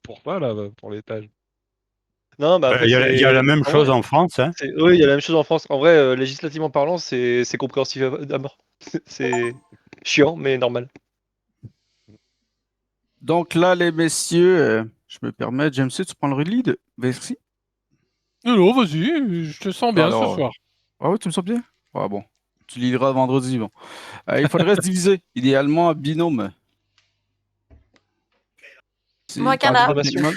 Pour ça, là, pour l'étage. Non, mais après, Il y a la même en vrai, chose en France, hein. oui, il y a la même chose en France. En vrai, législativement parlant, c'est compréhensif à mort. C'est chiant, mais normal. Donc là, les messieurs, je me permets, James, tu prends le lead. Merci. Non, non, vas-y, je te sens bien ce Alors, soir. ah oui, tu me sens bien? Ah bon, tu liras vendredi, bon. Il faudrait se diviser, idéalement en binôme. Moi, Par Cana. binôme, Bigman.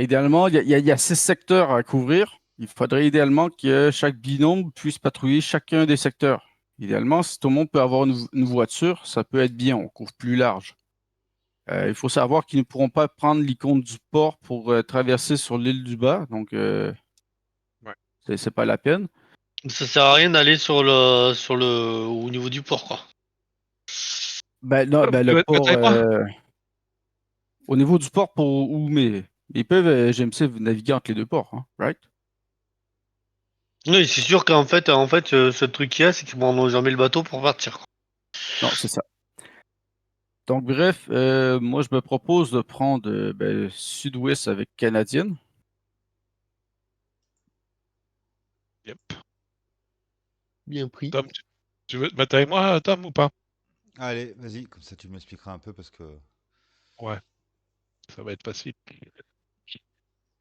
Idéalement, il y a 6 secteurs à couvrir. Il faudrait idéalement que chaque binôme puisse patrouiller chacun des secteurs. Idéalement, si tout le monde peut avoir une voiture, ça peut être bien, on couvre plus large. Il faut savoir qu'ils ne pourront pas prendre l'icône du port pour traverser sur l'île du Bas, donc Ouais. c'est pas la peine. Ça sert à rien d'aller au niveau du port, quoi. Ben, non, ben, le port, Moi. au niveau du port, pour où, mais ils peuvent, GMC, naviguer entre les deux ports, hein, right? Oui, c'est sûr qu'en fait, ce truc qu'il y a, c'est qu'ils prendront jamais le bateau pour partir, quoi. Non, c'est ça. Donc, bref, moi, je me propose de prendre ben, Sud-Ouest avec Canadienne. Yep. Bien pris. Tom, tu veux te mettre avec moi, Tom, ou pas? Allez, vas-y, comme ça tu m'expliqueras un peu parce que. Ouais, ça va être facile.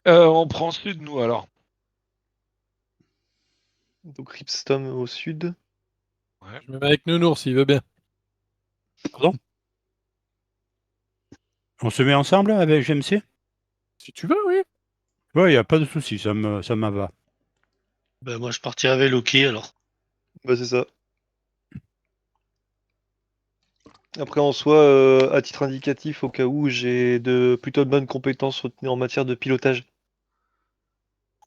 On prend sud, nous, alors. Donc, Ripstom au sud. Ouais. Je me mets avec Nounours s'il veut bien. Pardon? On se met ensemble avec GMC? Si tu veux, oui. Ouais, il n'y a pas de souci, ça me va. Ben, moi, je partirai avec Loki, alors. Bah, c'est ça. Après, en soi, à titre indicatif, au cas où, j'ai plutôt de bonnes compétences retenues en matière de pilotage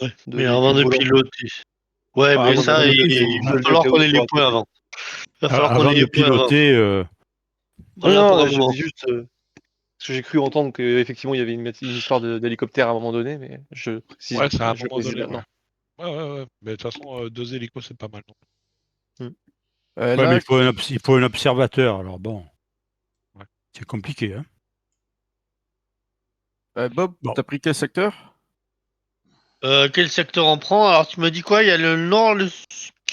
Ouais. de Mais avant véhicules de volants. piloter. Ouais, Ah, mais avant de ça, piloter, il je va le dis au falloir cas qu'on où ait pour les un points côté. avant. Il va falloir qu'on Avant ait de les points avant. piloter, Non, Voilà, pour non, le je moment. dis juste parce que j'ai cru entendre qu'effectivement il y avait une histoire d'hélicoptère à un moment donné, mais Ouais, c'est à un je le moment précise donné, ouais. maintenant. Ouais, ouais, ouais. Mais de toute façon, 2 hélicos, c'est pas mal. Non. Hmm. ouais, mais Là, il faut un observateur, alors bon, Ouais. c'est compliqué, hein. Bob, Bon, t'as pris quel secteur? Quel secteur on prend? Alors, tu m'as dit quoi? Il y a le nord,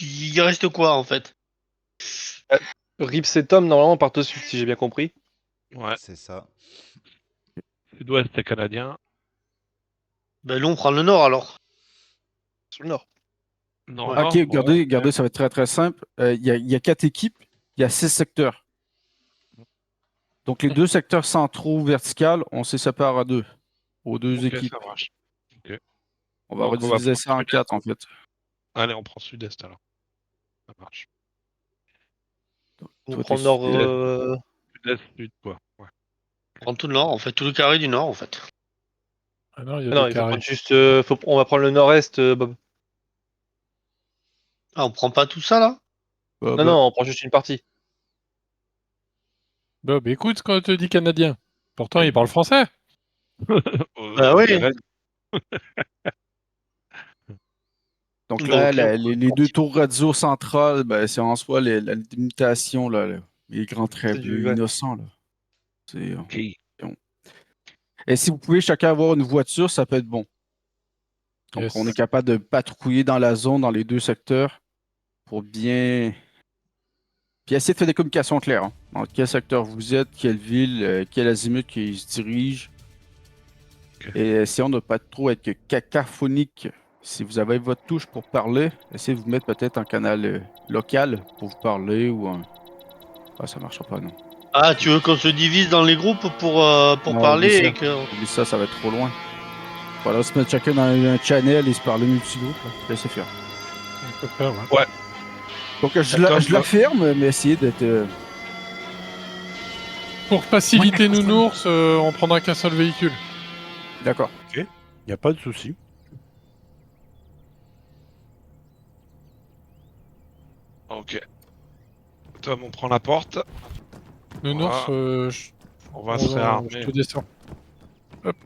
il reste quoi, en fait? Rips et Tom normalement partent au sud si j'ai bien compris. Ouais. C'est ça. Sud-ouest, c'est canadien. Ben, nous, on prend le nord, alors. Sur le nord. Nord, Ouais. Ok, nord, ouais. regardez, ça va être très très simple. Il y a 4 équipes, il y a 6 secteurs. Donc les 2 secteurs centraux verticales, on se sépare à deux, aux deux Ok, ça équipes. marche. Ok. On va Donc, on va rediviser prendre ça en sud-est. 4 en fait. Allez, on prend sud-est, alors. Ça marche. On Toi, t'es prend nord. sud-est. Sud-est, sud, quoi. Ouais. On prend tout le nord, en fait, tout le carré du nord, en fait. Ah non, il y a Ah des non, il faut carrés. prendre juste. On va prendre le nord-est, Bob. Ah, on prend pas tout ça, là? Non, Bob. non, on prend juste une partie. Bob, écoute quand on te dit canadien. Pourtant, il parle français. Bah Ok, oui. reste. Donc Bah, là, ok, on prend les une deux partie. tours radio centrales, ben, c'est en soi la limitation, là, les grands traits C'est bleus du. Ouais. innocents. Là. C'est, Ok. bon. Et si vous pouvez chacun avoir une voiture, ça peut être bon. Donc on est Yes. capable de patrouiller dans la zone, dans les 2 secteurs, pour bien. Puis essayer de faire des communications claires. Hein. Dans quel secteur vous êtes, quelle ville, quel azimut qui se dirige. Ok. Et essayons de ne pas trop être cacophonique. Si vous avez votre touche pour parler, essayez de vous mettre peut-être un canal local pour vous parler ou un. Ah, ça marchera pas, non. Ah, tu veux qu'on se divise dans les groupes pour Non, oublie parler ça. et que... Oublie ça, ça va être trop loin. Voilà, se mettre chacun dans un channel et se parler multigroupe, là. Laissez faire. On peut faire, ouais. Ouais. Donc, Tom, je la ferme, mais essayez d'être. Pour faciliter Nounours, on prendra qu'un seul véhicule. D'accord. ok, il n'y a pas de souci. ok. Tom, on prend la porte. Nounours, Voilà. On va se je réarmer. te descends. Hop.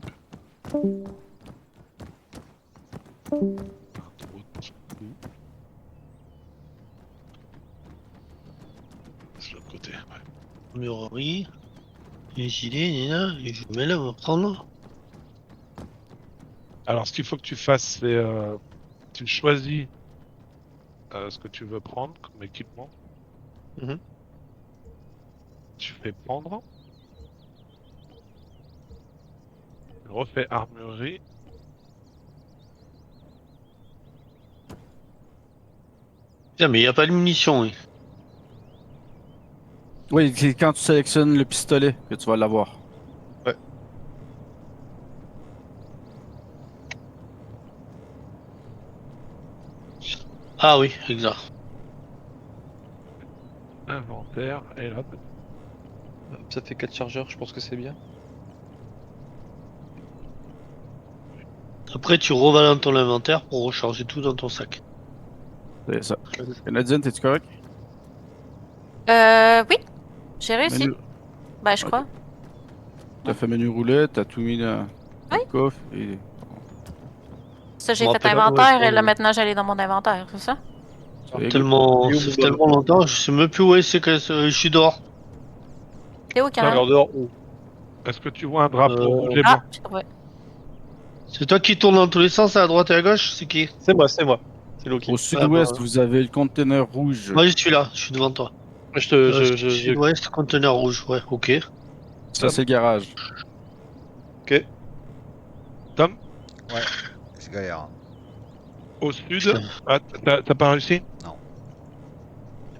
C'est de l'autre côté. Ouais. Murray. Les gilets, il est là, et je mets là, on va prendre. Alors, ce qu'il faut que tu fasses, c'est tu choisis ce que tu veux prendre comme équipement. Mhm. Tu fais prendre. Tu refais armurerie. Putain, mais il n'y a pas de munitions, oui. Oui, c'est quand tu sélectionnes le pistolet que tu vas l'avoir. Ah oui, exact. Inventaire. Et là, Ça fait 4 chargeurs, je pense que c'est bien. Après, tu revales dans ton inventaire pour recharger tout dans ton sac. C'est ça. Canadienne, t'es-tu correct? Oui, j'ai réussi. Menu- Ben, je crois. T'as fait menu roulette, t'as tout mis dans Oui. le coffre et Ça, j'ai Je me fait rappelle pas inventaire comment et là, je- maintenant, j'allais dans mon inventaire, c'est ça? c'est Tellement, Et où ça vous fait tellement longtemps, je sais même plus où c'est que je suis dehors. T'es où, Canada? Alors dehors où? est-ce que tu vois un drapeau rouge et Ah, blanc? j'ai trouvé. C'est toi qui tourne dans tous les sens, à droite et à gauche, c'est qui? C'est moi, c'est moi. C'est Loki. Au sud-ouest, bah. vous avez le conteneur rouge. Moi, je suis là, je suis devant toi. Je te. Sud-ouest, conteneur rouge, ouais, ok. Ça, c'est le garage. Tom, Je galère. Hein. au sud. Putain. Ah, t'as pas réussi? Non.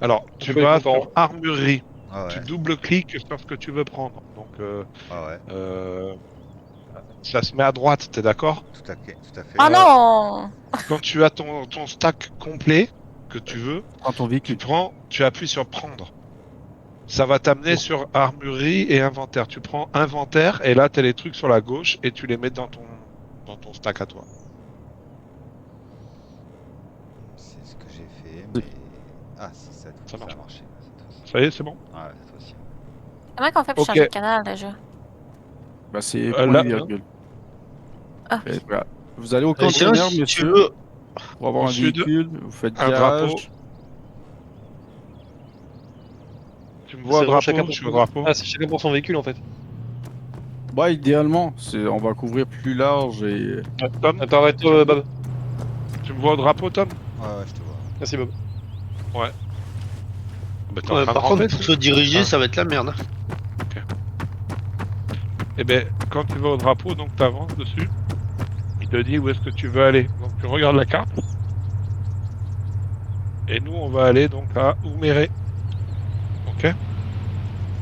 Alors, tu peut vas être content. sur armurerie. Ah ouais. Tu double-cliques sur ce que tu veux prendre. Donc, Ah ouais. ça se met à droite, t'es d'accord? Tout à fait. Tout à fait. Oh non! Quand tu as ton stack complet que tu veux, Prends ton véhicule. tu appuies sur prendre. Ça va t'amener sur armurerie et inventaire. Tu prends inventaire et là, t'as les trucs sur la gauche et tu les mets dans ton stack à toi. C'est ce que j'ai fait, mais. Ah, si, ça a marche. marché. Cette fois-ci. Ça y est, c'est bon? Ouais, cette fois-ci. Comment qu'on fait pour Ok. changer de canal, déjà? Bah, c'est là, point virgule. Ah. Et voilà. Vous allez au Sinon, conteneur, si tu monsieur, veux, pour avoir au un sud, véhicule. Vous faites un garage. drapeau. Tu me vois C'est au vraiment chacun drapeau? pour Je suis au son- drapeau. Ah, c'est chacun pour son véhicule en fait. Bah, idéalement, on va couvrir plus large et. Tom, Apparaît-toi, Bob. tu me vois au drapeau, Tom? Ouais, je te vois. Merci, Bob. Bah, t'es en ouais, train par de contre, rentrer, pour tu- se diriger, Ah. ça va être la merde. Eh ben, quand tu vas au drapeau, donc tu avances dessus. Il te dit où est-ce que tu veux aller. Donc tu regardes la carte. Et nous, on va aller donc à Ouméré. Ok?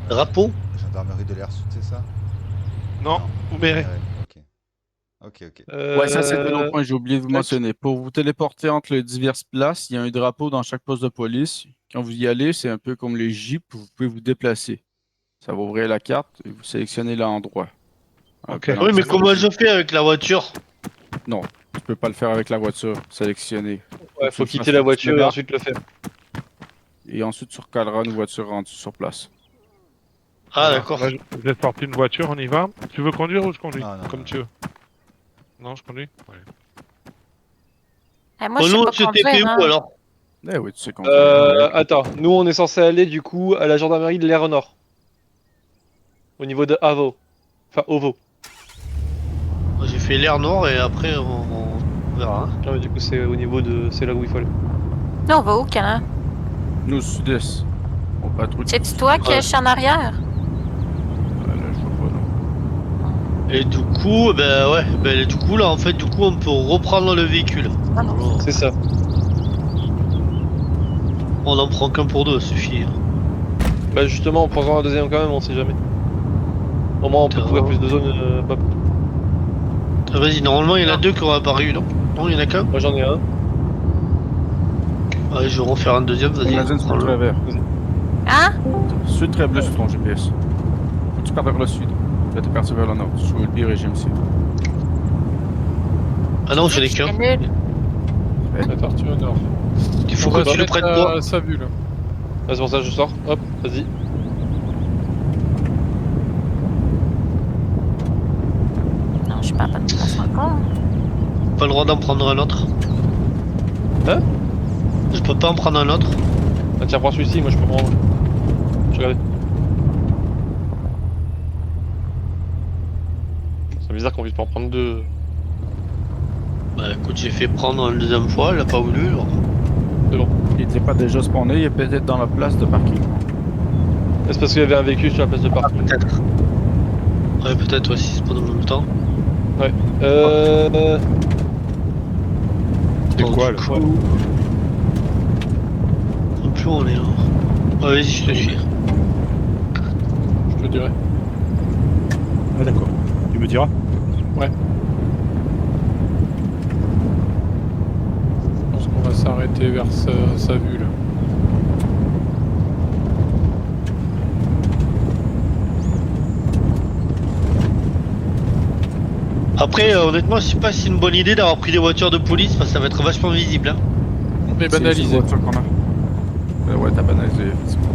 Drapeau? Gendarmerie de l'air sud, c'est ça? Non, Ouméré. Ouais, ok. Ok, ok. Ouais, ça, c'est un autre point, j'ai oublié de vous tac. mentionner. Pour vous téléporter entre les diverses places, il y a un drapeau dans chaque poste de police. Quand vous y allez, c'est un peu comme les jeeps, vous pouvez vous déplacer. Ça va ouvrir la carte et vous sélectionnez l'endroit. Ok. Un peu Oui, mais dans- comment je fais avec la voiture? Tu peux pas le faire avec la voiture, sélectionner. Ouais, faut Tu quitter fasses la le voiture et cinéma. ensuite le faire. Et ensuite, tu recaleras une voiture rendue sur place. Ah, Voilà. d'accord. Là, j'ai sorti une voiture, on y va. Tu veux conduire ou je conduis? Non, non, Comme non. tu veux. Non, je conduis? Ouais. Eh, moi, je sais nous, pas c'était conduire, fait hein. où alors? Eh oui, tu sais qu'on Attends, nous on est censé aller du coup à la gendarmerie de l'air Nord. Au niveau de Avo. Enfin, Ovo. J'ai fait l'air nord et après on verra. Hein. Ah, mais du coup, c'est au niveau de. C'est là où il faut aller. Là, on va où, Canada? Nous, sud-est. On patrouille. C'est-tu toi qui Ouais. es juste en arrière? Là, je vois pas, non. Et du coup, ben ouais, ben du coup là en fait, du coup on peut reprendre le véhicule. Ah non. C'est ça. On en prend qu'un pour deux, ça suffit. Bah, justement, en prenant un deuxième quand même, on sait jamais. Au moins, on peut Putain. couvrir plus de zones, Bob. Ah, vas-y, normalement il y en a deux qui ont apparu, non? Non, il y en a qu'un? Moi j'en ai un. Ouais, je vais refaire un deuxième, vas-y. Imagine sur le prends-le. travers. Hein? Sud très bleu sur ton GPS. Tu pars vers le sud. Là, t'es parti vers le nord. Je suis le régime ici. Ah non, j'en ai C'est qu'un. nul. La partie au nord. Il faut On que va tu se le mettre prennes toi. à sa bulle. Ah, c'est pour ça que je sors. Hop, vas-y. Non, je suis pas à bonne place encore. Pas le droit d'en prendre un autre. Hein? Je peux pas en prendre un autre. Ah, tiens, prends celui-ci, moi je peux prendre. Je regarde. bizarre qu'on puisse pas en prendre deux. Bah écoute, j'ai fait prendre une deuxième fois, elle a pas voulu. Alors. Il était pas déjà spawné, il est peut-être dans la place de parking. C'est parce qu'il y avait un véhicule sur la place de Ah, parking. peut-être. Ouais, peut-être aussi, c'est pas dans le même temps. C'est quoi là? Plus on est là. Ouais, vas-y, je te suis. Je te dirai. Ah d'accord. Tu me diras? Je pense qu'on va s'arrêter vers sa vue là. Après, honnêtement, je sais pas si c'est une bonne idée d'avoir pris des voitures de police parce que ça va être vachement visible. Hein. Mais C'est banalisé. une voiture qu'on a. Ouais, t'as banalisé, effectivement.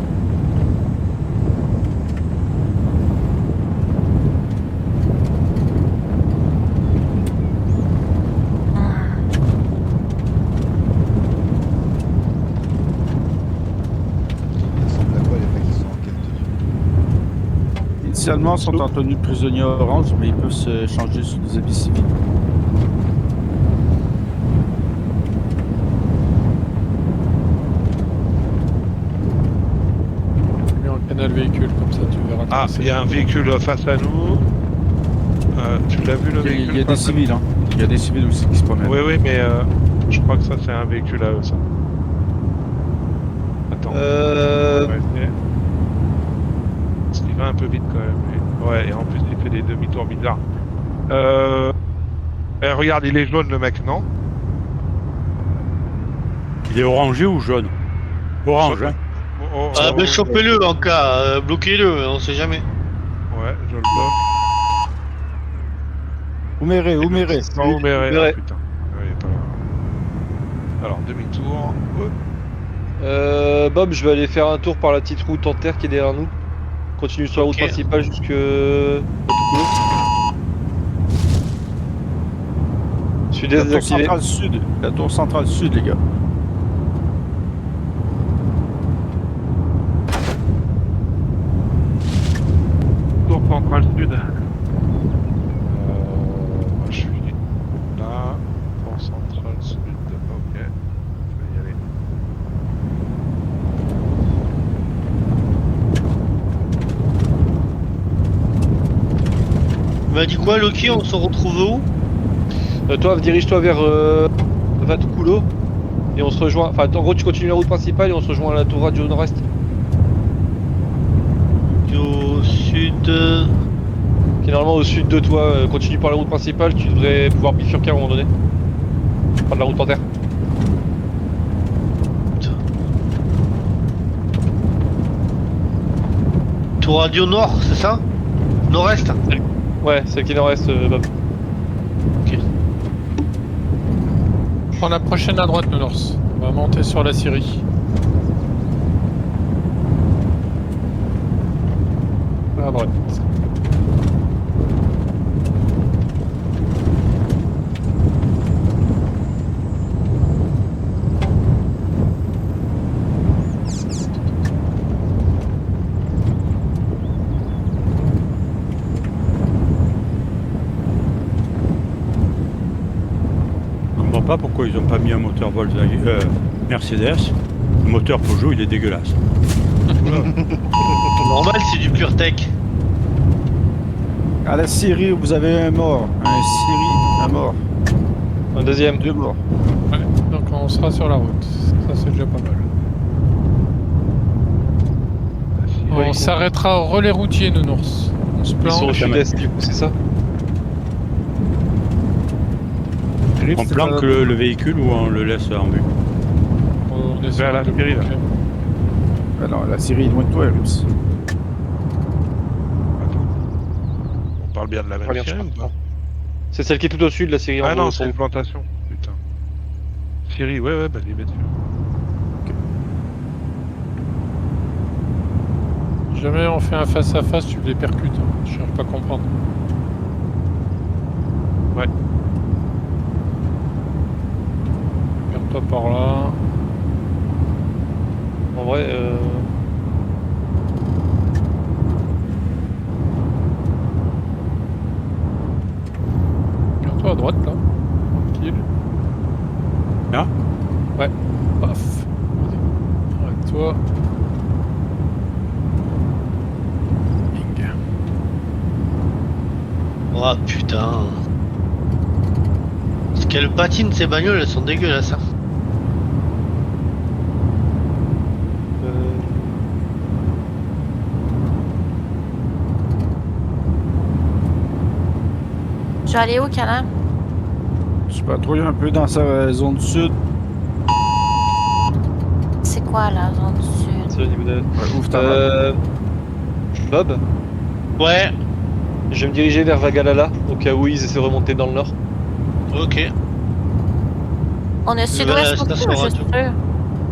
Il ressemble à quoi les mecs qui sont en quelle tenue? Initialement, ils sont en tenue de prisonnier orange, mais ils peuvent se changer sur des habits civils. J'ai mis un canal véhicule, comme ça tu verras. Ah, il y a un véhicule face à nous. Tu l'as vu le véhicule? Il y a des face à nous civils, hein. Il y a des civils aussi qui se promènent. Oui, oui, mais je crois que ça c'est un véhicule à eux, ça. Attends. Ouais, parce qu'il va un peu vite quand même. Ouais, et en plus il fait des demi-tours bizarres. Regarde, il est jaune le mec, non? Il est orangé ou jaune? Orange, hein? Ah, bah chopez-le en cas, bloquez-le, on sait jamais. Ouais, je le bloque. Ouméré. Non, Ouméré, Ouméré. putain. Ouais, il est pas là. Alors, demi-tour. Bob, je vais aller faire un tour par la petite route en terre qui est derrière nous. Continue sur la route Ok. principale jusque... Sud-est La tour désactivé. centrale sud. La tour centrale sud, les gars. Tour centrale sud. Moi je suis là. Tour centrale sud. Ok. Je vais y aller. Il m'a dit quoi, Loki, on se retrouve où? Toi, dirige-toi vers Vatukulo. Et on se rejoint... Enfin, en gros, tu continues la route principale et on se rejoint à la tour radio nord-est. Au sud. Qui est normalement au sud de toi. Continue par la route principale, tu devrais pouvoir bifurquer à un moment donné. Prendre la route en terre. Tour radio nord, c'est ça? Nord-est? Ouais, celle qui est nord-est, Bob. Prends la prochaine à droite, Nounours. On va monter sur la Syrie. À droite. Je comprends pas pourquoi ils ont pas mis un moteur Volkswagen, Mercedes. Le moteur Peugeot, il est dégueulasse. Normal, c'est du pure tech. À la Syrie, vous avez un mort. Un Syrie, un mort. Un deuxième. 2 morts. Ouais, donc on sera sur la route. Ça c'est déjà pas mal. On s'arrêtera au relais routier, Nounours. On se Ils sont au planque. sud-est, du coup, c'est ça? On planque le véhicule ou on le laisse en vue? On est Vers la Syrie, là. Ah non, la Syrie est loin de toi, Erips. On parle bien de la même Regarde, Syrie je ou crois. pas? C'est celle qui est tout au sud, la Syrie. Ah en non, gros, c'est une plantation. Putain. Syrie, ouais, vas-y, vas-y. Jamais on fait un face-à-face, tu les percutes. Hein. Je cherche pas à comprendre. Ouais. Regarde-toi par là. En vrai, droite là. Tranquille. Là Ouais. Paf. Arrête-toi. Bing. Oh putain. Parce qu'elles patinent ces bagnoles, elles sont dégueulasses. Hein. Je vais aller où, Canin? Je patrouille un peu dans sa zone sud. C'est quoi la zone du sud? C'est au niveau de... Ouais, ouvre ta map. Bob, Ouais, je vais me diriger vers Vagalala, au cas où ils essaient de remonter dans le nord. ok. On est sud-ouest ça aussi, sera je suis tout. sûr.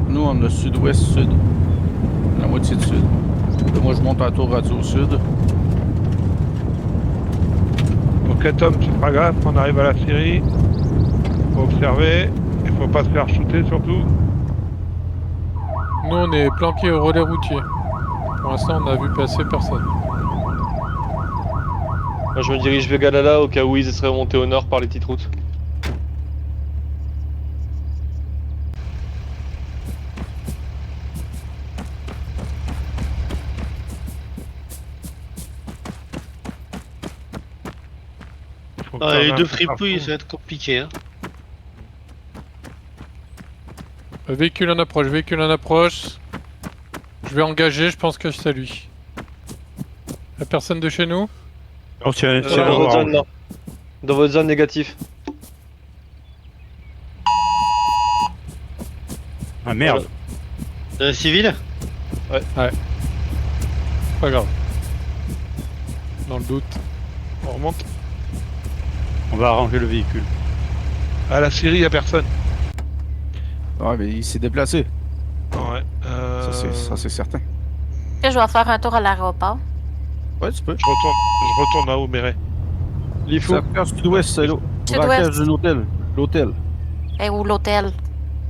Nous, on a sud-ouest-sud. La moitié de sud. Là, moi, je monte à la tour radio sud. Ok Tom, tu feras gaffe, on arrive à la Syrie. Faut observer, il faut pas se faire shooter surtout. Nous, on est planqués au relais routier. Pour l'instant, on a vu passer personne. Moi, je me dirige vers Vagalala, au cas où ils essaieraient de remonter au nord par les petites routes. Faut que Ah, t'en les aies un deux peu fripouilles, partout. ça va être compliqué. Hein. Véhicule en approche, véhicule en approche. Je vais engager, je pense que c'est lui. Y'a personne de chez nous? Oh, c'est C'est dans votre zone, là. Dans votre zone négative. Ah merde. Civil? Pas grave. Dans le doute. On remonte. On va arranger le véhicule. À la Syrie, y a personne. Ouais, mais il s'est déplacé. Ouais. Ça, c'est certain. Et je vais faire un tour à l'aéroport. Ouais, tu peux. Je retourne à Ouméré. Lifou. Secteur sud-ouest, c'est l'eau. Sud-ouest. Braquage de l'hôtel. L'hôtel. Et où l'hôtel?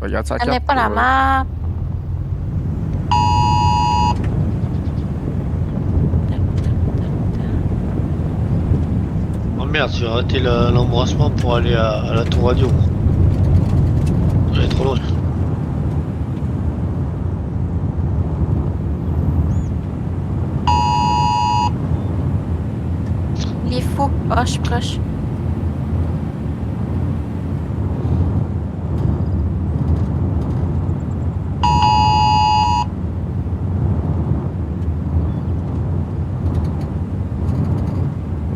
Regarde sa Je connais carte. pas la map. Oh merde, j'ai raté l'embrassement pour aller à la tour radio. Elle est trop loin. Les fous. Ah, je suis proche.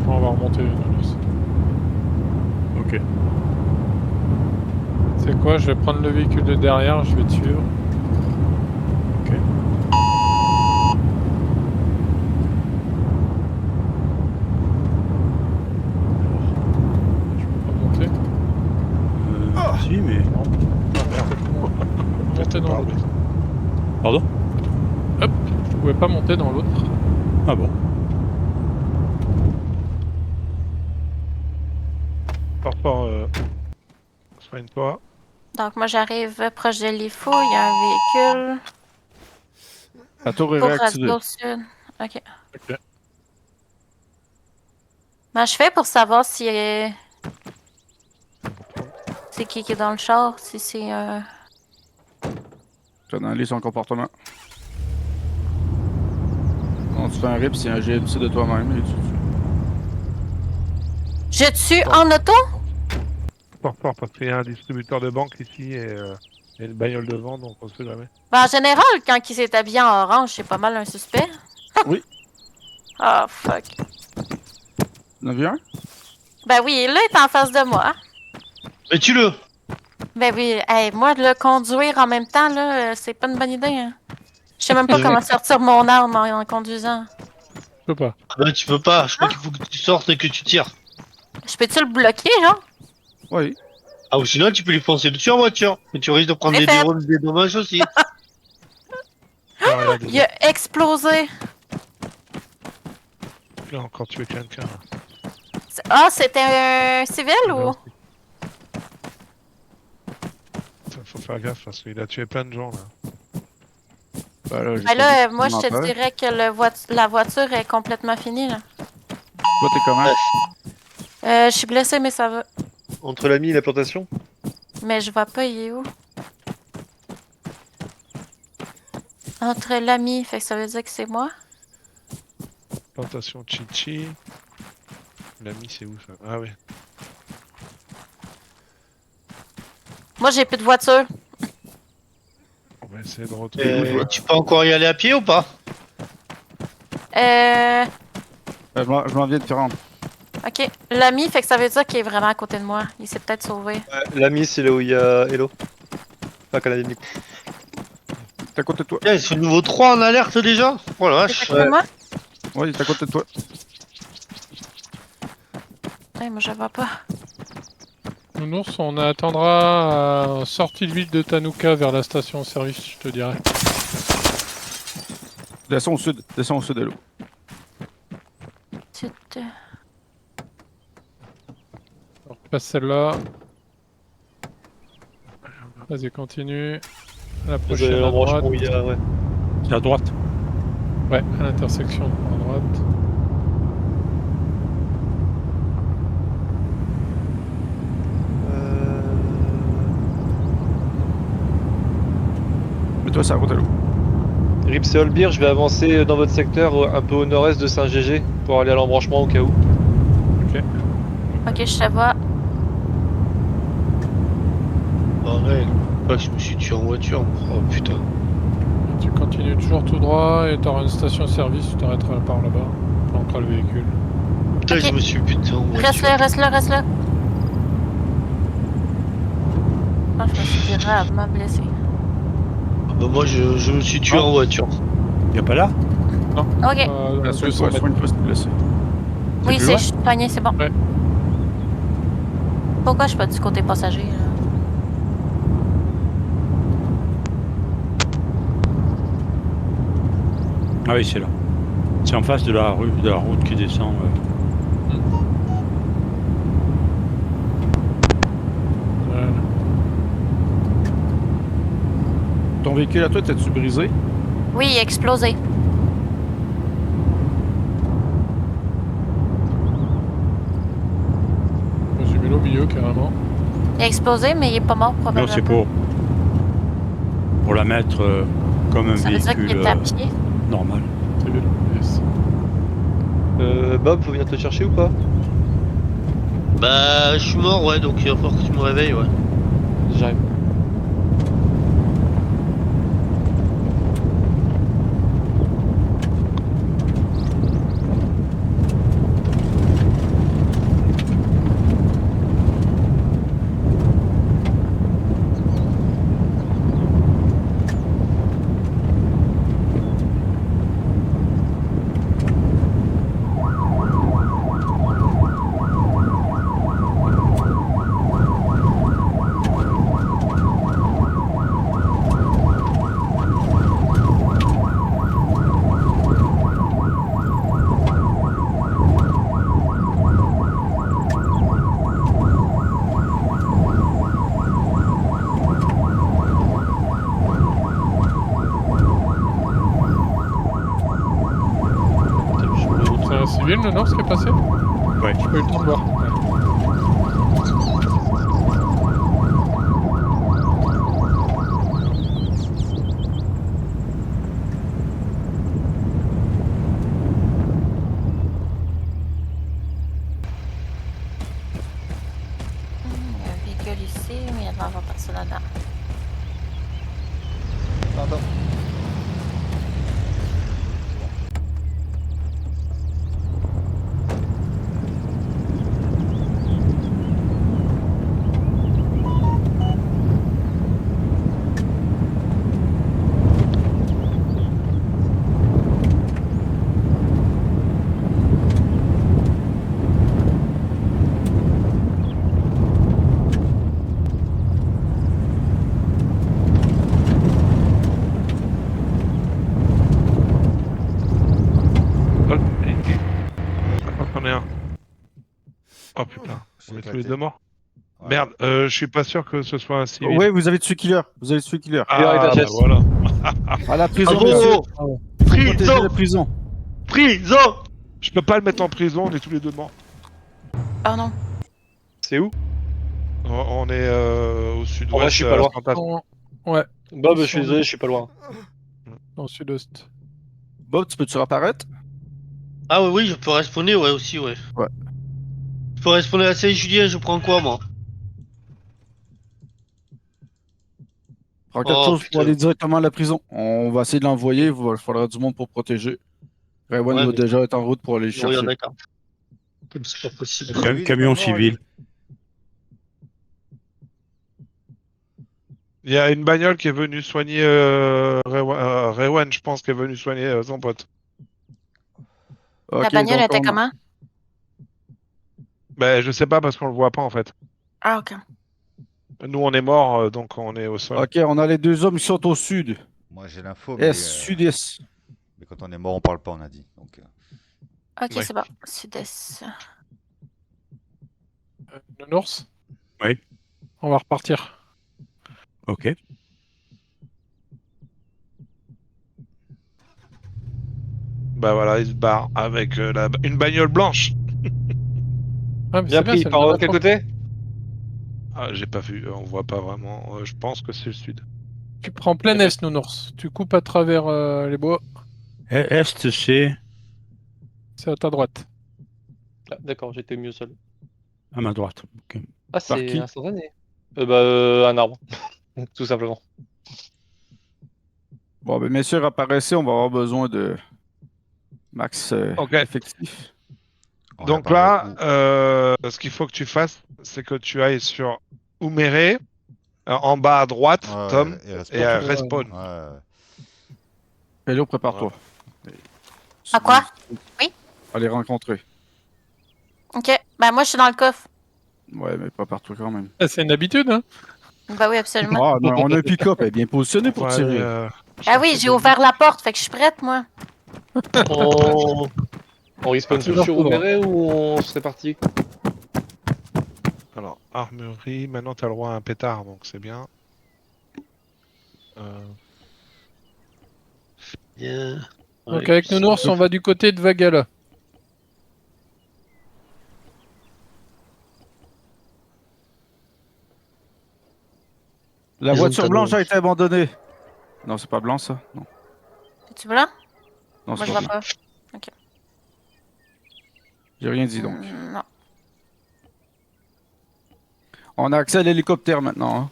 On va remonter. Ok. C'est quoi? Je vais prendre le véhicule de derrière, je vais te suivre. Ok. Je peux pas monter. Si, mais. Monter dans l'autre. Pardon? Hop, je pouvais pas monter dans l'autre. Ah bon. Parfois, soigne-toi. Donc, moi, j'arrive proche de l'IFO. Il y a un véhicule. La tour est Pour réactivée. Radio Sud. Ok. Ok. Ben, je fais pour savoir si. C'est qui est dans le char. Si c'est. J'analyse son comportement. Non, tu fais un rip, c'est un GMC de toi-même. Et Je tue en auto? Fort, parce qu'il y a un distributeur de banque ici et il y a une bagnole devant, donc on sait jamais. Ben, en général, quand il s'est habillé en orange, c'est pas mal un suspect. Oui. Oh, fuck. Tu en as vu un? Ben oui, là, il est en face de moi. Mais tue-le! Ben oui, hey, moi, le conduire en même temps, là, c'est pas une bonne idée. Hein. Je sais même pas comment sortir mon arme en conduisant. Je peux pas. Ah bah tu peux pas, je crois qu'il faut que tu sortes et que tu tires. Je peux-tu le bloquer, genre? Oui. Ah ou sinon tu peux lui foncer dessus en voiture. Mais tu risques de prendre C'est fait. des dommages aussi. Ah, regarde, Il a explosé. il a encore tué quelqu'un. Ah, c'était un civil ou? Faut faire gaffe parce qu'il a tué plein de gens là. Ben là, moi, je te dirais que la voiture est complètement finie, là. Toi, t'es comment? Je suis blessé, mais ça va. Entre l'ami et la plantation? Mais je vois pas, il est où? Entre l'ami, fait que ça veut dire que c'est moi? Plantation Chichi. L'ami, c'est où ça? Ah ouais. Moi, j'ai plus de voiture. On va essayer de retrouver. Tu peux encore y aller à pied ou pas? Je m'en viens de faire rendre. Ok. L'ami, fait que ça veut dire qu'il est vraiment à côté de moi. Il s'est peut-être sauvé. L'ami, c'est là où il y a Hello. Pas Canadien du coup. T'es à côté de toi. Ils sont nouveau 3 en alerte déjà? Oh la C'est vache. à côté de moi? Oui, il est à côté de toi. Ouais, moi, je vois pas. Nounours, on attendra à sortie de ville de Tanuka vers la station-service, je te dirais. Descends au sud de l'eau. Tu te... On repasse celle-là. Vas-y, continue. À la Vous prochaine avez à l'embranchement droite. où il y a. Ouais. C'est à droite. Ouais, à l'intersection à droite. Mets-toi sur la route de l'eau. Rips et Olbir, je vais avancer dans votre secteur un peu au nord-est de Saint-Gégé pour aller à l'embranchement au cas où. Ok, je te vois. Pareil. Pas que je me suis tué en voiture. Oh putain. Tu continues toujours tout droit et t'auras une station-service, tu t'arrêteras par là-bas. Tu planqueras le véhicule. Putain, Ok. je me suis buté en voiture. Reste là, reste là, reste là. Oh, je me suis gravement blessé. Bah, moi, je me suis tué en voiture. Y a pas là? Ok. Soigne-toi, 200 mètres. soigne-toi, s'il te plaît. Oui, plus c'est loin? je suis poignée, c'est bon. Ouais. Pourquoi je suis pas du côté passager? Là? Ah oui, c'est là. C'est en face de la rue, de la route qui descend. Voilà. Ton véhicule à toi, t'as-tu brisé? Oui, il a explosé. J'ai mis au milieu carrément. Il a explosé, mais il est pas mort Non, probablement. c'est pour la mettre comme un Ça veut dire qu'il véhicule est à pied. normal. C'est bien. Yes. Bob, faut venir te chercher ou pas? Bah, je suis mort, ouais, donc il va falloir que tu me réveilles, ouais. J'arrive. C'est un civil, le Nord, ce qui est passé? Ouais. J'ai pas eu le temps de voir. Il y a un véhicule ici, mais il y a de l'avoir personne là-dedans. Pardon. J'en ai un. Oh putain, J'ai on est tous éclaté. les deux morts. Ouais. Merde, je suis pas sûr que ce soit un civil. Ouais, vous avez tué Killer. Vous avez tué Killer. Ah, Derrière ta bah chaise. voilà. À la prison, Bravo monsieur. Faut protéger Prison la prison. Prison Je peux pas le mettre en prison, on est tous les deux morts. Oh non. C'est où? On est au sud-ouest. En vrai, je suis pas loin. Ouais, Bob, je suis désolé, je suis pas loin. dans le sud-est. Bob, tu peux-tu réapparaître? Ah oui, je peux respawner, ouais, aussi, ouais. Ouais. Je peux respawner à Saint-Julien, je prends quoi, moi? Prends quelque Oh, chose pour putain. aller directement à la prison. On va essayer de l'envoyer, il faudra du monde pour protéger. Rewan Ouais, va mais- déjà être en route pour aller le Oui, chercher. d'accord. C'est pas possible. Lui, il est Camion pas mort, lui. civil. Il y a une bagnole qui est venue soigner Rewan, je pense, qui est venu soigner son pote. La Ok, bagnole donc était comment? Ben, je sais pas parce qu'on le voit pas en fait. Ah, ok. Nous, on est morts, donc on est au sol. Ok, on a les deux hommes qui sont au sud. Moi, j'ai l'info, Est, sud-est. mais quand on est mort, on parle pas, on a dit. Donc, Ok, Ouais. c'est bon. Sud-est. Nounours? Oui. On va repartir. Ok. Bah voilà, il se barre avec une bagnole blanche. Ah, mais Bien c'est bien, pris, c'est par le quel Nana. côté? Ah, j'ai pas vu, on voit pas vraiment. Je pense que c'est le sud. Tu prends plein est, Nounours. Tu coupes à travers les bois. Est, c'est C'est à ta droite. Ah, d'accord, j'étais mieux seul. à ma droite. Ok. Ah, Par c'est qui? instantané. Un arbre. Tout simplement. Bon, ben messieurs, apparaissez, on va avoir besoin de max Ok. effectif. on Donc réapparaît là, où ce qu'il faut que tu fasses, c'est que tu ailles sur Ouméré, en bas à droite, Ouais, Tom, et et respawn. respawn. Ouais. Hello, prépare-toi. À quoi? Oui? À les rencontrer. Ok. Ben, moi, je suis dans le coffre. Ouais, mais pas partout quand même. Ah, c'est une habitude, hein? Ben oui, absolument. Ah, non, on a un pick-up, elle est bien positionné On pour va aller, tirer. Ah oui, j'ai ouvert la porte, fait que je suis prête, moi. On respawn Tu tout leur sur faudra. Ouméré ou on serait parti? Alors, armurerie, maintenant t'as le droit à un pétard, donc c'est bien. Bien. Donc Ouais, avec puis Nounours, on va du côté de Vagala. La Ils voiture ont blanche a tendance. été abandonnée. Non, c'est pas blanc ça? Non, Tu veux là? non Moi, c'est je pas vois blanc. pas. J'ai rien dit donc. Non. On a accès à l'hélicoptère maintenant. Hein.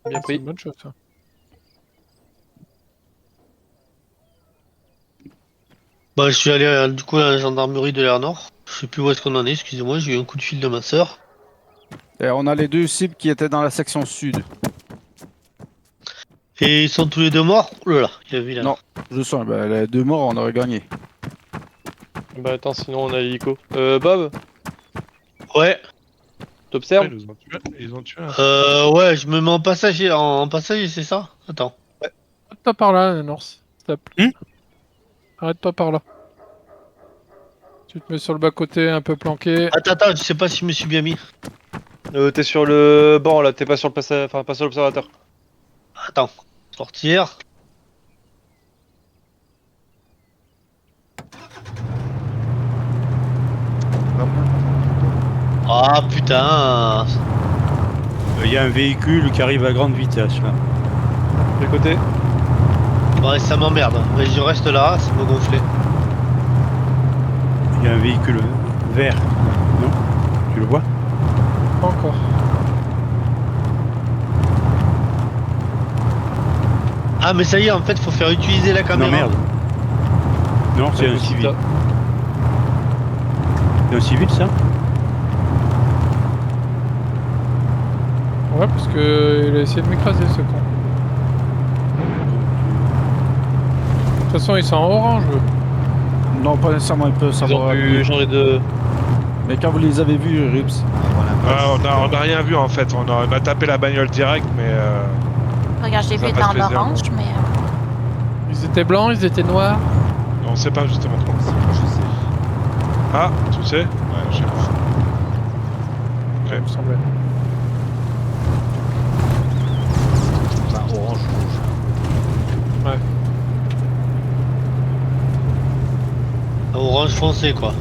Bien C'est pris. une bonne chose, ça. Bah, je suis allé du coup à la gendarmerie de l'Air Nord. Je sais plus où est-ce qu'on en est, excusez-moi, j'ai eu un coup de fil de ma sœur. Et on a les deux cibles qui étaient dans la section sud. Et ils sont tous les deux morts? Oh là là, il y avait là. Non, juste un. Ben, les deux morts, on aurait gagné. Bah attends, sinon on a l'hélico. Bob, Ouais, t'observes? Ils nous ont tué. Ils ont tué un. ouais, je me mets en passager, en passager, c'est ça? Attends. Arrête-toi par là, Nounours. S'il te plaît. Hmm Arrête-toi par là. Tu te mets sur le bas-côté, un peu planqué. Attends, je sais pas si je me suis bien mis. T'es sur le banc là, t'es pas sur le enfin pas sur l'observateur. Attends, sortir. Ah putain. Il y a un véhicule qui arrive à grande vitesse là. Quel côté? Ouais, ça m'emmerde. Mais je reste là, ça me gonfler. Il y a un véhicule vert. Non? Tu le vois? Pas encore. Ah mais ça y est, en fait, faut faire utiliser la caméra. Non merde. Non, c'est un civil. C'est un civil ça? Ouais, parce que il a essayé de m'écraser, ce con. De toute façon, ils sont en orange, eux. Non, pas nécessairement, ils peuvent Ils ont savoir. pu changer de. Mais quand vous les avez vus, Rips, On a rien vu en fait. On a tapé la bagnole direct, mais. Regarde, je l'ai Ça vu passe dans plaisir, l'orange, non. mais. Ils étaient blancs, ils étaient noirs. On sait pas justement trop. Si, moi, je sais. Ah, tu sais Ouais, Je sais pas. Ça me semblait. Enfin, orange, rouge. Orange foncé quoi.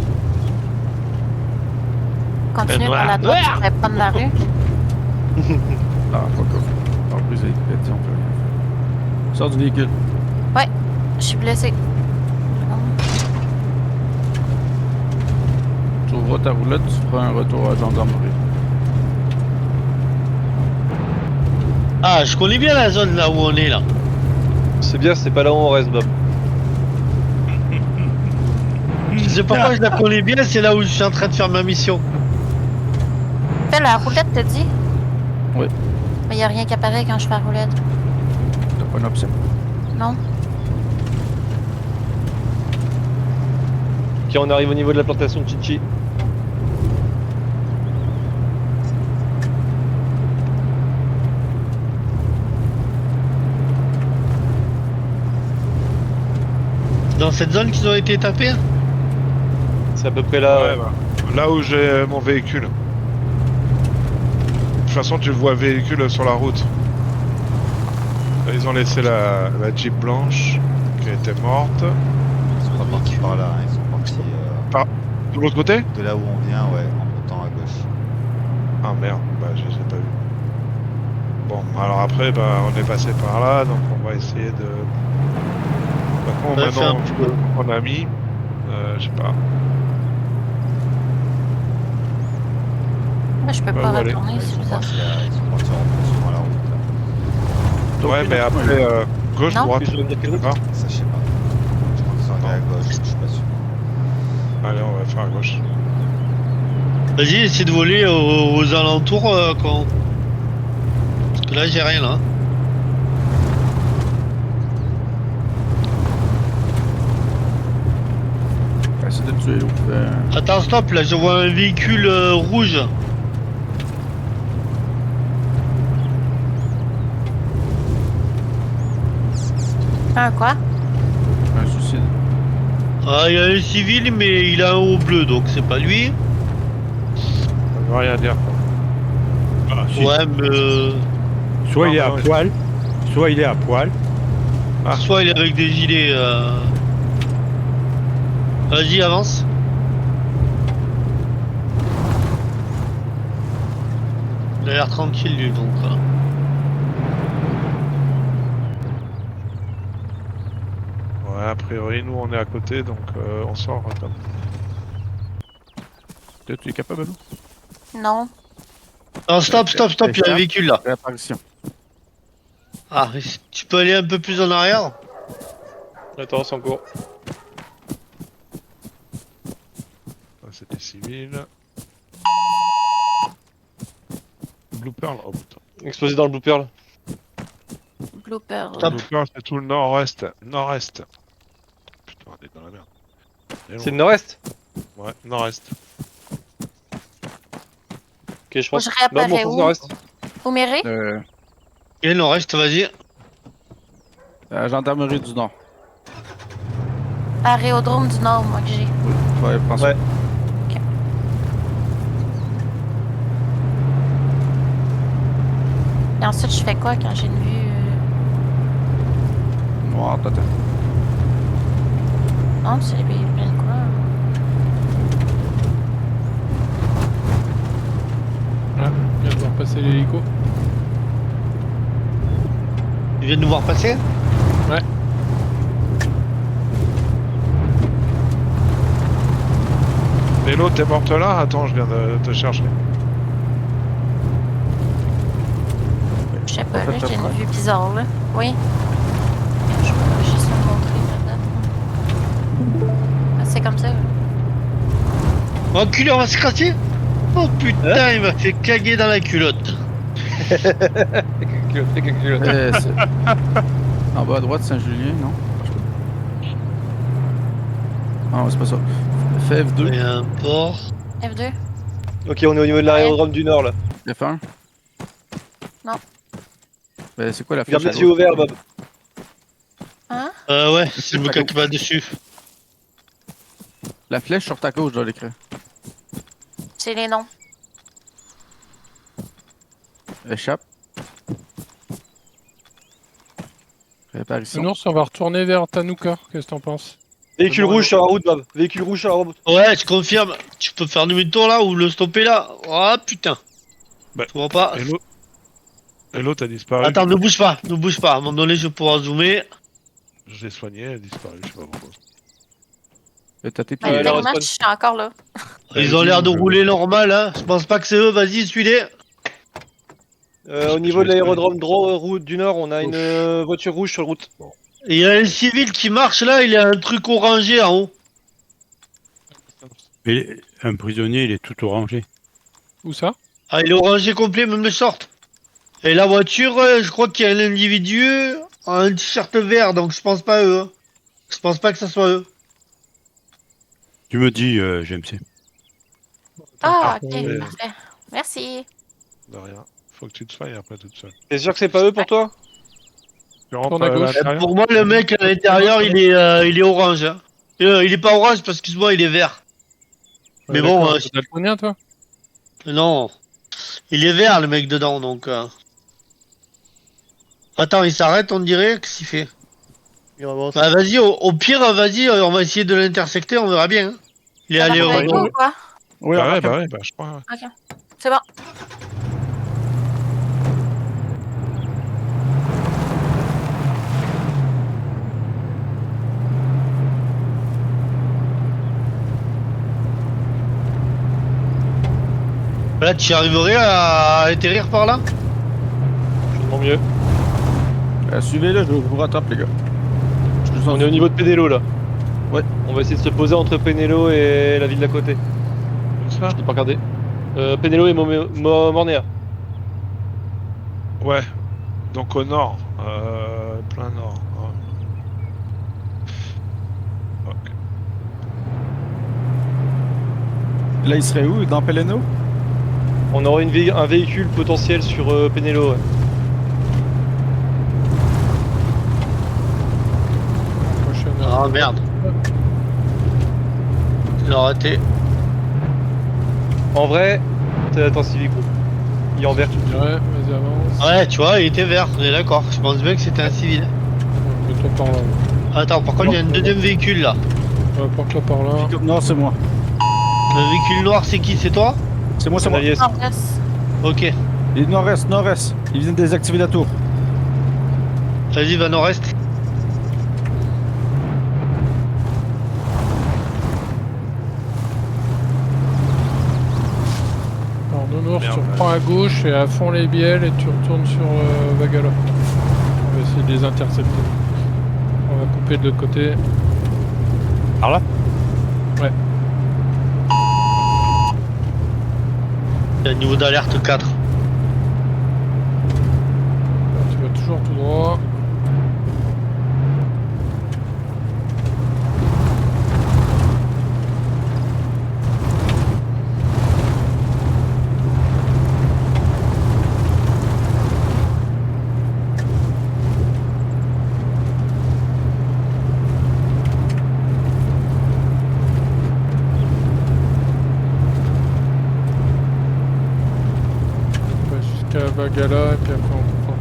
Continue Noir. par la droite, Noir. tu vas prendre la rue. Ah, pas comme. En plus, elle est pétée, on peut rien faire. Sors du véhicule. Je suis blessé. Tu ouvres ta roulette, tu feras un retour à la gendarmerie. Ah, je connais bien la zone là où on est là. C'est bien, c'est pas là où on reste, Bob. Je sais pas pourquoi je la connais bien, c'est là où je suis en train de faire ma mission. Fais la roulette, t'as dit? Oui. Mais y a rien qui apparaît quand je fais la roulette. T'as pas une option. Non? Ok, on arrive au niveau de la plantation de Chichi. Dans cette zone qu'ils ont été tapés. C'est à peu près là. Ouais, bah, là où j'ai mon véhicule. De toute façon, tu vois le véhicule sur la route. Là, ils ont laissé la Jeep blanche qui était morte. Ils sont pas partis par là, hein, ils sont partis De l'autre côté? de là où on vient, ouais, en montant à gauche. Ah merde, bah je les ai pas vus. Bon, alors après, bah on est passé par là, donc on va essayer de... Par contre, Ouais, fais maintenant, un petit peu. on a mis, je sais pas. Moi, je peux Ouais, pas voilà. retourner, Ouais, c'est ils sont bizarre. partis en remontant la route là. Donc, Ouais, une mais option, après, gauche, Non. droite. Tu veux me dire quelle route? Ah, Ça, je sais pas. Je crois que ça aurait été à gauche, je suis pas sûr. allez, on va faire à gauche. Vas-y, essaie de voler aux alentours quand. Parce que là, j'ai rien là. essaie de tuer l'autre. Attends, stop, là, je vois un véhicule rouge. Un quoi? Un suicide. Ah, il y a un civil, mais il a un haut bleu, donc c'est pas lui. Ça veut rien dire. Ah, si. Ouais, mais. Soit il est Non, à non, poil, soit il est à poil. Ah. Soit il est avec des gilets. Vas-y, avance. Il a l'air tranquille, lui, donc. Ouais, a priori, nous on est à côté, donc on sort comme. Tu es capable, Lou? Non. Non, stop, il y a un véhicule là. Réapparition. Ah, tu peux aller un peu plus en arrière? Attends, c'est en cours. Ça, c'est des civils. Blooper là, oh putain. Explosé dans le blooper là. Blooper. Stop. Blooper, c'est tout le nord-ouest. Nord-est. Putain, on est dans la merde. Et C'est le loin. nord-est? Ouais, nord-est. Ok, je pense. Je réapparais Non, bon, où? nord-est. Vous m'irez? Et il en reste, vas-y. La gendarmerie du Nord. Aérodrome du Nord, moi que j'ai. Ouais, prends ça. Ouais. Et ensuite, je fais quoi quand j'ai une vue? Noir, t'attends. Non, c'est plein de couleurs. Ah, je viens de voir passer l'hélico. Tu viens de nous voir passer? Et l'autre, t'es morte là? Attends, je viens de te chercher. Je sais pas, En fait, là, j'ai une après. vue bizarre, là. Oui. Je peux juste me montrer, peut-être. Ah, c'est comme ça. Enculé, on va se cracher? Oh putain, il m'a fait caguer dans la culotte. C'est- En bas à droite, Saint-Julien, non? Ah non, c'est pas ça. Fais F2, Il y a un port. F2? Ok, on est au niveau de l'aérodrome du nord là. F1. Non. Ben, c'est quoi la Garde flèche les à yeux gauche? ouverts, Bob. Hein? Ouais, c'est le bouquin qui va dessus. La flèche sur ta gauche, je dois l'écrire. C'est les noms. Échappe. Réapparition. Sinon, on va retourner vers Tanuka. Qu'est-ce que t'en penses? Véhicule rouge sur la route, Bob. Véhicule rouge sur la route. Ouais, je confirme. Tu peux faire demi-tour là ou le stopper là. Ah putain. Bah, Je vois pas. Et l'autre a disparu. Attends, ne bouge pas, ne bouge pas. À un moment donné, je vais pouvoir zoomer. Je l'ai soigné, elle a disparu, je sais pas pourquoi. Et t'as tes Ben, pieds. là, tellement, respawn. je suis encore là. Ils ont l'air de rouler normal, hein. Je pense pas que c'est eux. Vas-y, suis-les. Au niveau de l'aérodrome route du Nord, on a une voiture rouge sur la route. Et il y a un civil qui marche là. Il a un truc orangé en haut. Et un prisonnier, il est tout orangé. Où ça? Ah, il est orangé complet, même le short. Et la voiture, je crois qu'il y a un individu en un t-shirt vert, donc je pense pas à eux. Hein. Je pense pas que ça soit eux. Tu me dis, GMC. Ah, ok, ouais. parfait. Merci. De rien. Faut que tu te soignes après toute seule. T'es sûr que c'est pas eux pour toi? Tu rentres Tourne à gauche. l'intérieur. Pour moi, le mec à l'intérieur, il est orange. Hein. Il est pas orange parce que moi, il est vert. Mais bon, d'accord, t'es daltonien, toi? non. Il est vert, le mec dedans, donc. Attends, il s'arrête, on dirait. Qu'est-ce qu'il fait? Bah, vas-y, au pire, vas-y, on va essayer de l'intersecter, on verra bien. Hein. Il est Ça allé va au. avec vous ou quoi? Oui, Bah ouais, je crois. Ouais. C'est bon. Là, tu arriverais à atterrir par là? Sûrement mieux. Suivez-le, je vous rattrape, les gars. Je vous en On est au niveau de Penelo là. Ouais. On va essayer de se poser entre Penelo et la ville d'à côté. Ça Je t'ai pas regardé. Penelo et Mornea. Ouais. Donc au nord. Plein nord. Ouais. Ok. Là, il serait où? Dans Peleno? On aurait un véhicule potentiel sur Penelo. Ouais. Prochaine. Ah merde. Il a raté. En vrai, attends, Civic Group. Il est en vert. Ouais, vas-y, avance. Ouais, tu vois, il était vert, on est d'accord. Je pense bien que c'était un civil. Mets-toi par là. Attends, par contre, il y a un deuxième véhicule là. Ouais, porte-la par là. Non, c'est moi. Le véhicule noir, c'est qui? C'est toi? C'est moi, c'est moi. Alias. En reste. Ok. Il est nord-est, nord-est. Il vient de désactiver la tour. Vas-y, va nord-est. Alors, Nounours, tu Merde. reprends à gauche et à fond les bielles et tu retournes sur Vagala. On va essayer de les intercepter. On va couper de l'autre côté. Par là? Ouais. Il y a un niveau d'alerte 4. Alors, tu vas toujours tout droit. On va jusqu'à Vagala et puis après on comprend.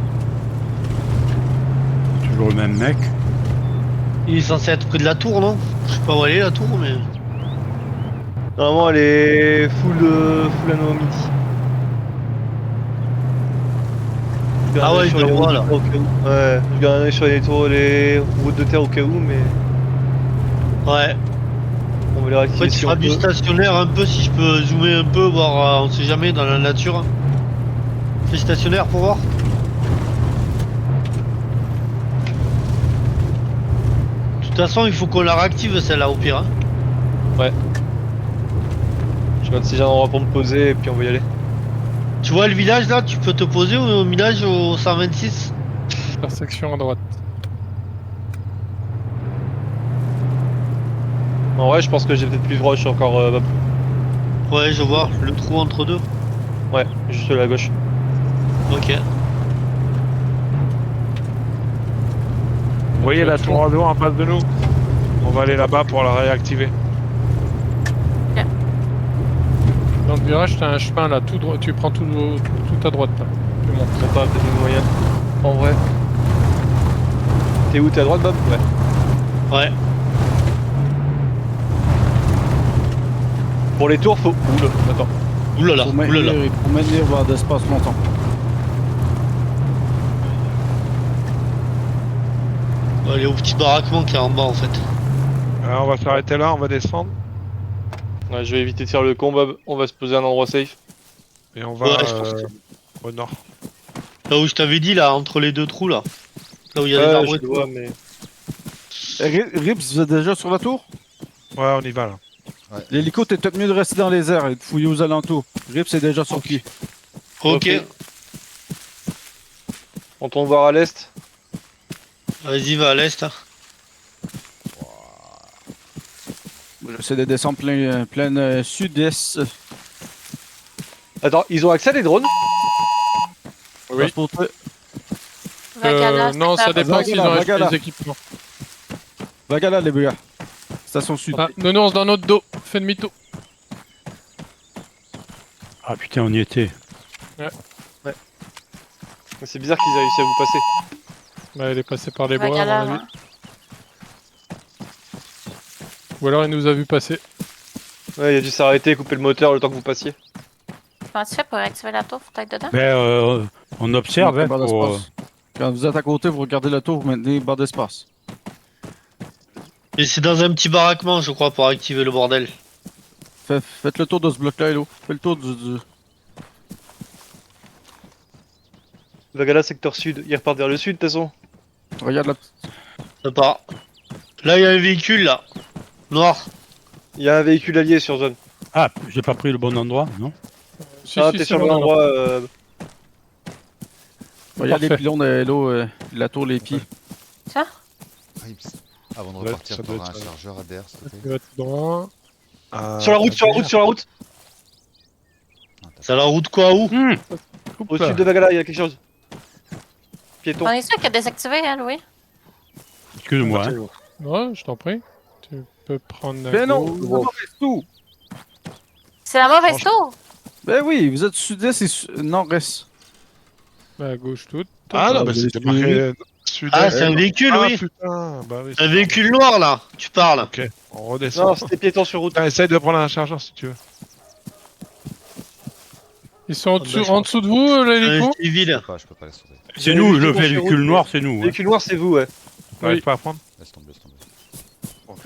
Toujours le même mec. Il est censé être près de la tour, non? Je sais pas où elle est la tour, mais. Normalement, elle est full anneau midi. Ah ouais, je le vois, là. Ouais, je garde un œil sur les routes de terre au cas où, mais Ouais. on va les En réactiver fait, si il on fera du peut. stationnaire un peu, si je peux zoomer un peu, voir, on sait jamais, dans la nature. Fais stationnaire pour voir. De toute façon, il faut qu'on la réactive celle-là au pire. Hein. Je regarde si j'ai un endroit pour me poser et puis on va y aller. Tu vois le village là, tu peux te poser au village au 126. Intersection à droite. En vrai, je pense que j'ai peut-être plus proche encore. Bob. Ouais, je vois, le trou entre deux. Ouais, juste à la gauche. Ok. Vous voyez la tour en haut en face de nous? On va aller là-bas pour la réactiver. Dans le virage, t'as un chemin là, tout droit. Tu prends tout à droite là. Tu montes. Ça pas peut-être le moyen. En vrai. T'es où? T'es à droite, Bob? Ouais. Ouais. Pour les tours, faut. Oula, attends. Oulala, Pour oulala. maintenir voir d'espace longtemps. On va aller au petit baraquement qui est en bas en fait. Alors, on va s'arrêter là, on va descendre. Ouais, je vais éviter de faire le con, Bob. On va se poser à un endroit safe. Et on va Ouais, je pense au nord. Là où je t'avais dit, là, entre les deux trous là. Là où il y a les Ouais, arbres je et le tout. vois, mais. Rips, vous êtes déjà sur la tour? Ouais, on y va là. L'hélico, t'es peut-être mieux de rester dans les airs et de fouiller aux alentours. Rips est déjà sur pied. Ok, On tourne voir à l'est. vas-y, va à l'est. Hein. J'essaie de descendre plein sud-est. Attends, ils ont accès à des drones? Oui. Vagala, Non, ça secteur- dépend s'ils ont acheté Vagala. les équipements. Vagala, les gars. Station sud. Ah, Nounours dans notre dos. Fais demi-tour. Ah putain, on y était. C'est bizarre qu'ils aient réussi à vous passer. Bah, il est passé par les bois, à Vagala, mon avis. ouais. Ou alors il nous a vu passer. Ouais, il a dû s'arrêter, couper le moteur le temps que vous passiez. Comment tu fais pour activer la tour? Faut être dedans? Ben, on observe, hein, Barre pour, d'espace. Quand vous êtes à côté, vous regardez la tour, vous maintenez barre d'espace. Et c'est dans un petit baraquement, je crois, pour activer le bordel. Faites le tour de ce bloc-là, Hello. Faites le tour du... Vagala, secteur sud. Ils repartent vers le sud, de toute façon. Regarde la... Ça part. Là, il y a un véhicule, là. Noir. Il y a un véhicule allié sur zone. Ah, j'ai pas pris le bon endroit, non? Si, Ah, si, t'es c'est sur le bon, bon endroit. Regarde les Parfait. pylônes de Hello, la tour, les pieds. Ça? Rips, avant de Ouais, repartir, ça doit t'auras un être- chargeur ADR, s'il te Il plaît. va tout droit. Sur la route, sur la route, sur la route. C'est à la route quoi, où? Au sud de Vagala, il y a quelque chose. Piéton. On est sûr qu'il a désactivé, elle, oui. Excuse-moi, hein. Ouais, je t'en prie. Tu peux prendre la Mais non, gauche. vous êtes mauvaise tour. C'est la mauvaise tour. Ben oui, vous êtes sud-est et nord-est. La gauche toute. Ah non, Ah, bah vous c'était avez marqué sud-est. Ah, c'est un véhicule, Ah, oui. putain, bah oui. Un véhicule noir, là. Tu parles. Ok, on redescend. Non, c'était piéton sur route. Putain, essaye de prendre un chargeur si tu veux. Ils sont bah, en dessous de vous, Un l'hélico? civil. Je peux pas les sauver. C'est nous, le véhicule sur véhicule route, noir, c'est nous. Le hein. véhicule noir, c'est vous, ouais. T'arrives pas à prendre? Laisse tomber, laisse tomber.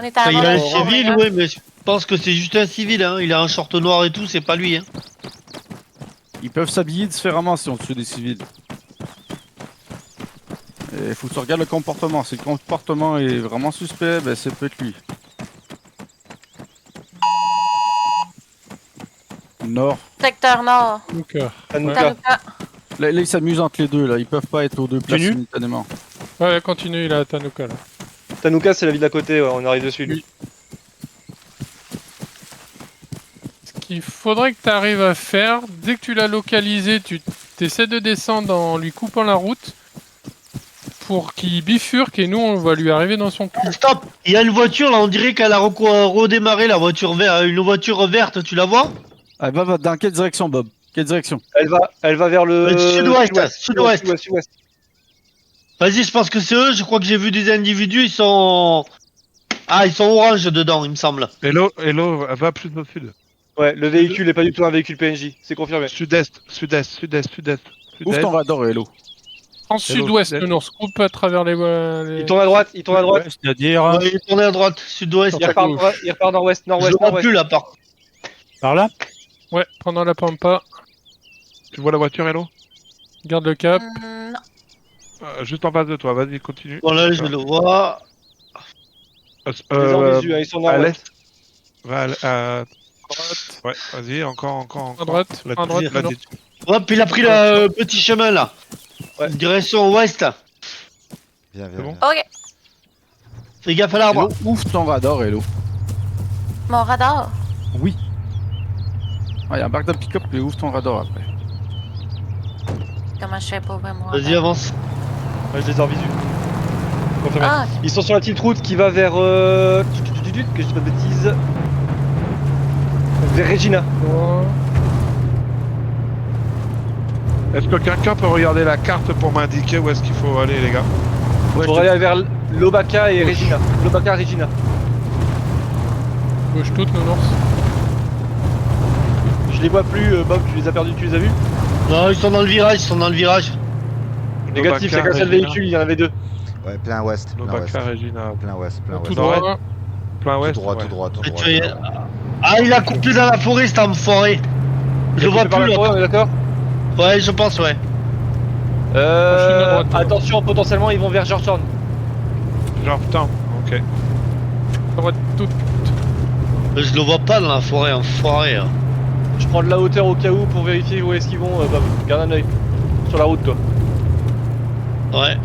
On est à Enfin, il a un mauvaise tour, civil, les gars. oui, mais je pense que c'est juste un civil, hein. Il a un short noir et tout, c'est pas lui, hein. Ils peuvent s'habiller différemment si on tue des civils. Il faut que tu regardes le comportement. Si le comportement est vraiment suspect, ben c'est peut-être lui. Nord. Secteur nord. Donc, Tanuka. Tanuka. Là, ils s'amusent entre les deux, là. Ils peuvent pas être aux deux places Continue. simultanément. ouais, continue, il est à Tanuka là. Tanuka, c'est la ville d'à côté, ouais, on arrive dessus. Lui. Ce qu'il faudrait que tu arrives à faire, dès que tu l'as localisé, tu essaies de descendre en lui coupant la route pour qu'il bifurque et nous on va lui arriver dans son cul. Stop. Il y a une voiture, là, on dirait qu'elle a redémarré, la voiture verte. Une voiture verte, tu la vois? Ah, va dans quelle direction, Bob? Quelle direction? Elle va vers le. Sud-ouest, sud-ouest. Sud-ouest. Vas-y, je pense que c'est eux. Je crois que j'ai vu des individus, ils sont... Ah, ils sont orange dedans, il me semble. Hello, va plus au sud. Ouais, le véhicule est pas du tout un véhicule PNJ, c'est confirmé. Sud-est, sud-est, sudest, sudest, Ouvre sud-est. ton radar, Hello. En sud-ouest, sud-est. Nounours, coupe à travers les... Il tourne à droite, il tourne à droite. Ouais, c'est-à-dire Ouais, il est tourné à droite, sud-ouest. Il repart, il repart nord-ouest, Je nord-ouest, le vois nord-ouest. plus, là, par contre. par là? Ouais, pendant la pampa, Tu vois la voiture, Hello? garde le cap. Non. Juste en face de toi, vas-y, continue. Bon, là, je le vois. Les en visu, hein, ils sont à nord-ouest. l'est. Va à droite. Ouais, vas-y, encore. À droite, Là, à droite, là, non. Hop, il a pris le petit chemin, là. Ouais. Direction ouest. Viens, C'est viens, bon viens. Ok. Fais gaffe à l'arbre. Hello, ouvre ton radar, Hello. Mon radar. Oui. Ouais, embarque dans le pick-up et ouvre ton radar après. Comment je fais pour ouvrir mon Vas-y, radar? avance. Ouais, je les ai en visu. Confirmé. Ah, Ils sont sur la petite route qui va vers. Que je dis pas de bêtises. Vers Regina. Oh. Est-ce que quelqu'un peut regarder la carte pour m'indiquer où est-ce qu'il faut aller, les gars? Il faudrait aller vers Lobaka et Regina. Lobaka, Regina. Gauche toute, Nounours. Je les vois plus, Bob, tu les as perdus, tu les as vus? Non, ils sont dans le virage, ils sont dans le virage. Négatif, c'est qu'un seul Regina. véhicule, il y en avait deux. Ouais, plein ouest. Plein ouest. Nobaka, Regina. Plein ouest. Plein Tout ouest. droit. Plein ouest. Tout droit, ouais. tout droit, tout Et droit. tu es- Ah, il a coupé dans la forêt, cet enfoiré. Je le vois par plus la forêt, là. on est d'accord? Ouais, je pense, ouais. Prochaine à droite, là. Attention, potentiellement ils vont vers Georgetown. Genre, putain, ok. Droite toute. Je le vois pas dans la forêt, enfoiré. Hein. Je prends de la hauteur au cas où pour vérifier où est-ce qu'ils vont, Bob. Garde un œil. Sur la route, toi. Ouais.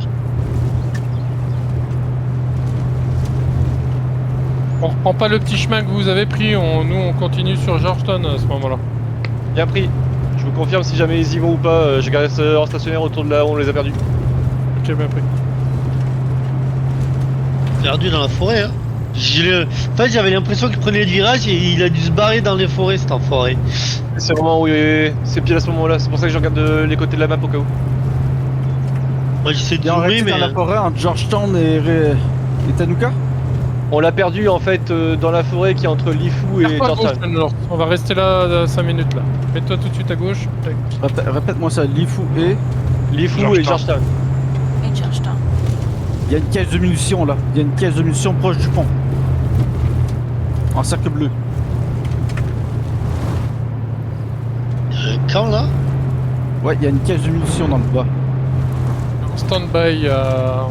On reprend pas le petit chemin que vous avez pris, nous on continue sur Georgetown à ce moment-là. Bien pris. Je vous confirme si jamais ils y vont ou pas. Je garde en stationnaire autour de là où on les a perdus. Ok, bien pris. Perdu dans la forêt, hein. En fait, j'avais l'impression qu'il prenait le virage et il a dû se barrer dans les forêts, cet enfoiré. C'est vraiment où c'est pile à ce moment-là. C'est pour ça que je regarde les côtés de la map au cas où. Moi, j'essaie de Il est zoomer, arrêté mais. dans la forêt entre Georgetown et Tanuka. On l'a perdu en fait dans la forêt qui est entre Lifou et Pas à gauche, Georgetown. Nord. On va rester là 5 minutes là. Mets-toi tout de suite à gauche. Tac. Répète-moi ça, Lifou et... Lifou et Georgetown. Et Georgetown. Il y a une caisse de munitions là. Il y a une caisse de munitions proche du pont. En cercle bleu. Quand là? Ouais, il y a une caisse de munitions dans le bas. En stand-by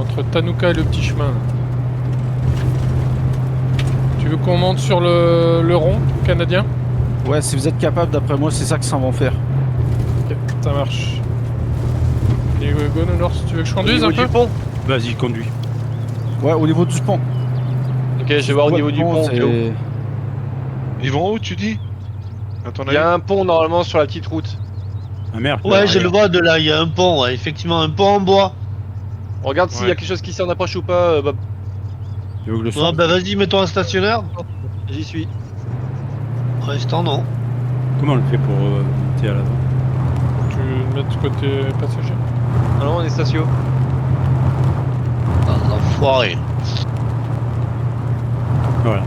entre Tanuka et le petit chemin. Là. Tu veux qu'on monte sur le rond canadien? Ouais, si vous êtes capable, d'après moi, c'est ça qu'ils s'en vont faire. Ok, ça marche. Et go no north, tu veux que je Au conduise niveau un peu? du pont. Vas-y, conduis. Ouais, au niveau du pont. Ok, je vais voir au niveau du pont. c'est- Théo. Ils vont où, tu dis? À ton Il avis? y a un pont normalement sur la petite route. Ah merde. Ouais, je le vois de là, il y a un pont, ouais, effectivement, un pont en bois. On regarde s'il y a Ouais. quelque chose qui s'en approche ou pas, Bob. Tu veux que je le Ouais, sorte? bah vas-y, mets-toi en stationnaire. J'y suis. Pour l'instant, non. Comment on le fait pour monter à l'avant? Tu veux le mettre du côté passager? Ah non, on est station. Ah, l'enfoiré. Voilà.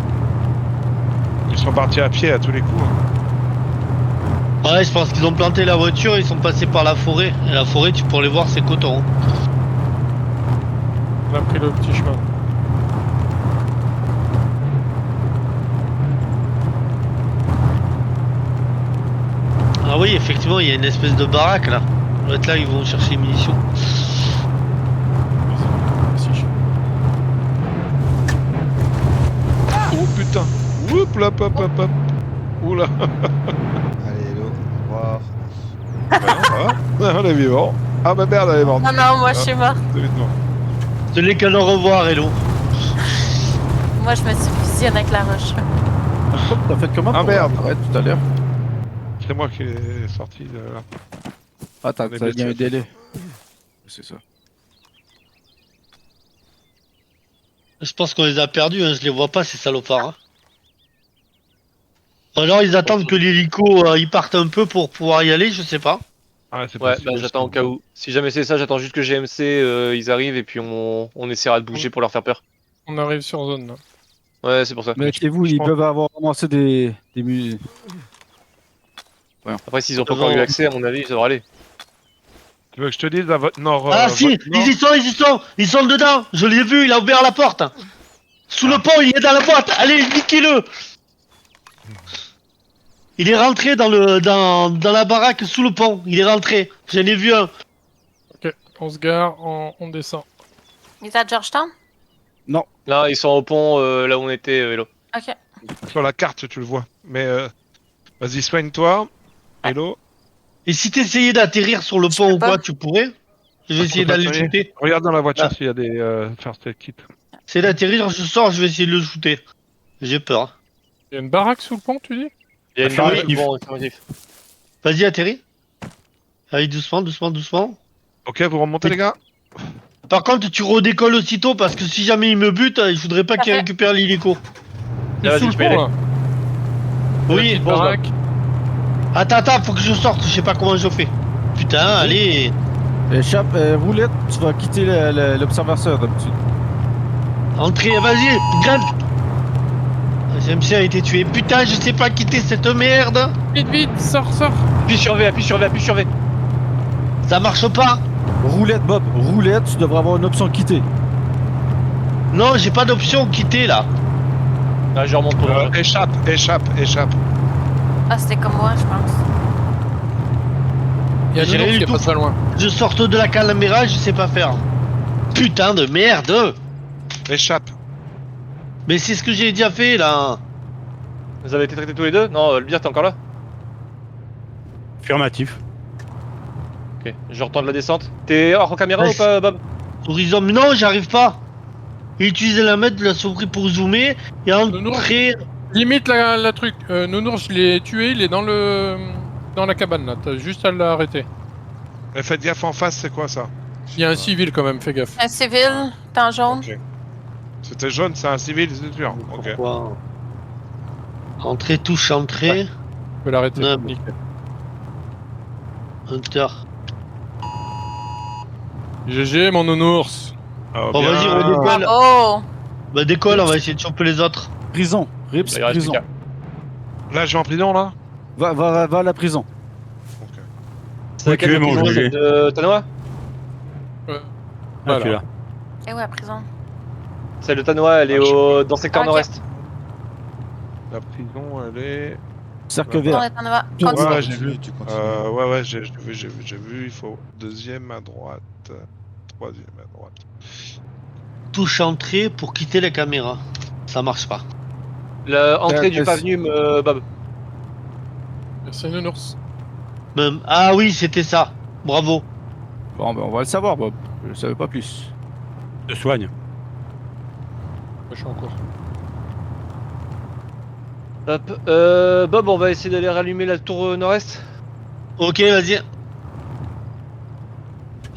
Ils sont partis à pied à tous les coups. hein. Ouais, je pense qu'ils ont planté la voiture, ils sont passés par la forêt. Et la forêt, tu pourrais les voir, c'est coton. On a pris le petit chemin. Ah oui, effectivement, il y a une espèce de baraque là. Ça doit être là, ils vont chercher les munitions. Si. Oh putain! Oups là, hop, hop, hop! Oula! Allez, hello. Au revoir. On est vivant! Ah bah merde, elle est morte! Non, non, moi je suis mort. C'est vite mort. Ce n'est qu'à le revoir, Hello. Moi je me suis fusionnée avec la roche. T'as fait comment Ah, pour merde. apparaître tout à l'heure? C'est moi qui est sorti de là. Ah, On est il y a un blessé. délai. C'est ça. Je pense qu'on les a perdus, hein, je les vois pas ces salopards. Hein. Alors ils attendent que l'hélico il parte un peu pour pouvoir y aller, je sais pas. Ah, c'est Ouais, possible. bah j'attends au cas où. Si jamais c'est ça, j'attends juste que GMC ils arrivent et puis on essaiera de bouger pour leur faire peur. On arrive sur zone là. Ouais, c'est pour ça. Mais vous, je ils pense- peuvent avoir ramassé des munitions. Après, s'ils ont pas encore eu accès, à mon avis, ça devrait aller. Tu veux que je te dise à votre nord? Ah si, votre nord ils sont dedans, je l'ai vu, il a ouvert la porte. Sous le pont, il est dans la boîte, allez, niquez-le. Il est rentré dans la baraque sous le pont, il est rentré, j'en ai vu un. Ok, on se gare, on descend. Il est à Georgetown? Là, ils sont au pont là où on était, Hello. Ok. Sur la carte, tu le vois. Mais vas-y, soigne-toi. Hello. Et si t'essayais d'atterrir sur le Je pont peux ou pas. quoi, tu pourrais? Je vais essayer d'aller le shooter. Regarde dans la voiture Ah. s'il y a des first aid kits. C'est d'atterrir, je sors, je vais essayer de le shooter. J'ai peur. Il y a une baraque sous le pont, tu dis? Il y a une Affirmatif. barre, bon, affirmatif. Vas-y, atterris. Allez, doucement, doucement, doucement. Ok, vous remontez les gars? Par contre, tu redécolles aussitôt parce que si jamais il me bute, je voudrais pas qu'il Parfait. récupère l'hélico. Il est vas-y, sous le je peux y pont là. Oui, La petite bon, baraque. Attends, faut que je sorte, je sais pas comment je fais. Putain, allez. Échappe, roulette, tu vas quitter l'observateur d'habitude. Entrez, vas-y, grimpe. CMC a été tué. Putain, je sais pas quitter cette merde. Vite, vite, sors. Appuie sur V, appuie sur V, appuie sur V. Ça marche pas. Roulette, Bob, roulette, tu devrais avoir une option quitter. Non, j'ai pas d'option quitter là. Ah, je remonte pour le Échappe. Ah, c'était comme moi, je pense. Il y a J'ai Nounours rien qui du est pas tout. très loin. Je sorte de la caméra, je sais pas faire. Putain de merde. Échappe. Mais c'est ce que j'ai déjà fait là. Vous avez été traités tous les deux? Non, le bière, t'es encore là? Affirmatif. Ok, je retente la descente. T'es hors caméra Ouais. ou pas, Bob? Horizon, mais non, j'arrive pas. Utiliser la mettre de la souris pour zoomer et entrer. Limite la truc. Nounours, je l'ai tué, il est dans la cabane là. T'as juste à l'arrêter. Mais faites gaffe en face, c'est quoi ça? Il y a un civil quand même, fais gaffe. Un civil, temps jaune. Ok. C'était jaune, c'est un civil, c'est sûr. Ok. Pourquoi Entrer, touche, entrer. Tu peux l'arrêter. Ouais, bon. Nickel. Hunter. GG mon Nounours. Oh, Bon, bien. vas-y, on décolle. Bravo! Bah, décolle, on va essayer de choper les autres. Prison, Rips, Il reste prison. plus qu'un. Là, je vais en prison, là? Va à la prison. Ok. C'est laquelle tu es, mon prison, GG? celle de Tanoa? Ah, Voilà. tu es là. Et où, à prison? Celle de Tanoa, elle est dans le secteur Ok. nord-est. La prison, elle est... Cercle On vert. est en avant. Tout- Continue. Ouais, j'ai vu. Tu continues. Ouais, j'ai vu. Il faut deuxième à droite. Troisième à droite. Touche, entrer pour quitter la caméra. Ça marche pas. L'entrée du Yes. pavillon, Bob. Merci Nounours. Même... Ah oui, c'était ça. Bravo. Bon, ben on va le savoir, Bob. Je ne savais pas plus. Je te soigne. Moi, je suis en cours. Hop. Bob, on va essayer d'aller rallumer la tour nord-est. Ok, vas-y.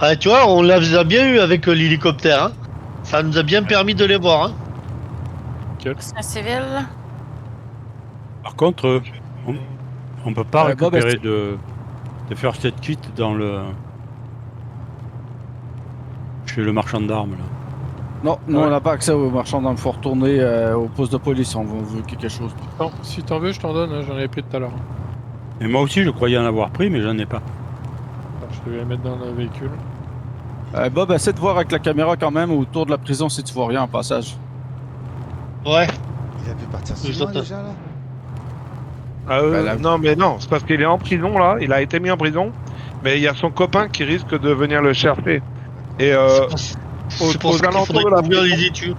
Ah, tu vois, on les a bien eu avec l'hélicoptère. Hein. Ça nous a bien permis de les voir. Hein. C'est un civil. Par contre, on peut pas Bob, récupérer de first aid kit dans le... chez le marchand d'armes, là. Non, nous Ouais. on n'a pas accès aux marchands, donc il faut retourner au poste de police si on veut quelque chose. Non, si t'en veux, je t'en donne, hein, j'en avais pris tout à l'heure. Et moi aussi, je croyais en avoir pris, mais j'en ai pas. Alors, je vais les mettre dans le véhicule. Bob, essaie de voir avec la caméra quand même autour de la prison si tu vois rien en passage. Ouais. Il a pu partir Je si loin t'entends. déjà là. Bah, là- Non, mais non, c'est parce qu'il est en prison, là. Il a été mis en prison. Mais il y a son copain qui risque de venir le chercher. Et C'est pour aux ça qu'il alentours faudrait de la couvrir prison. les études.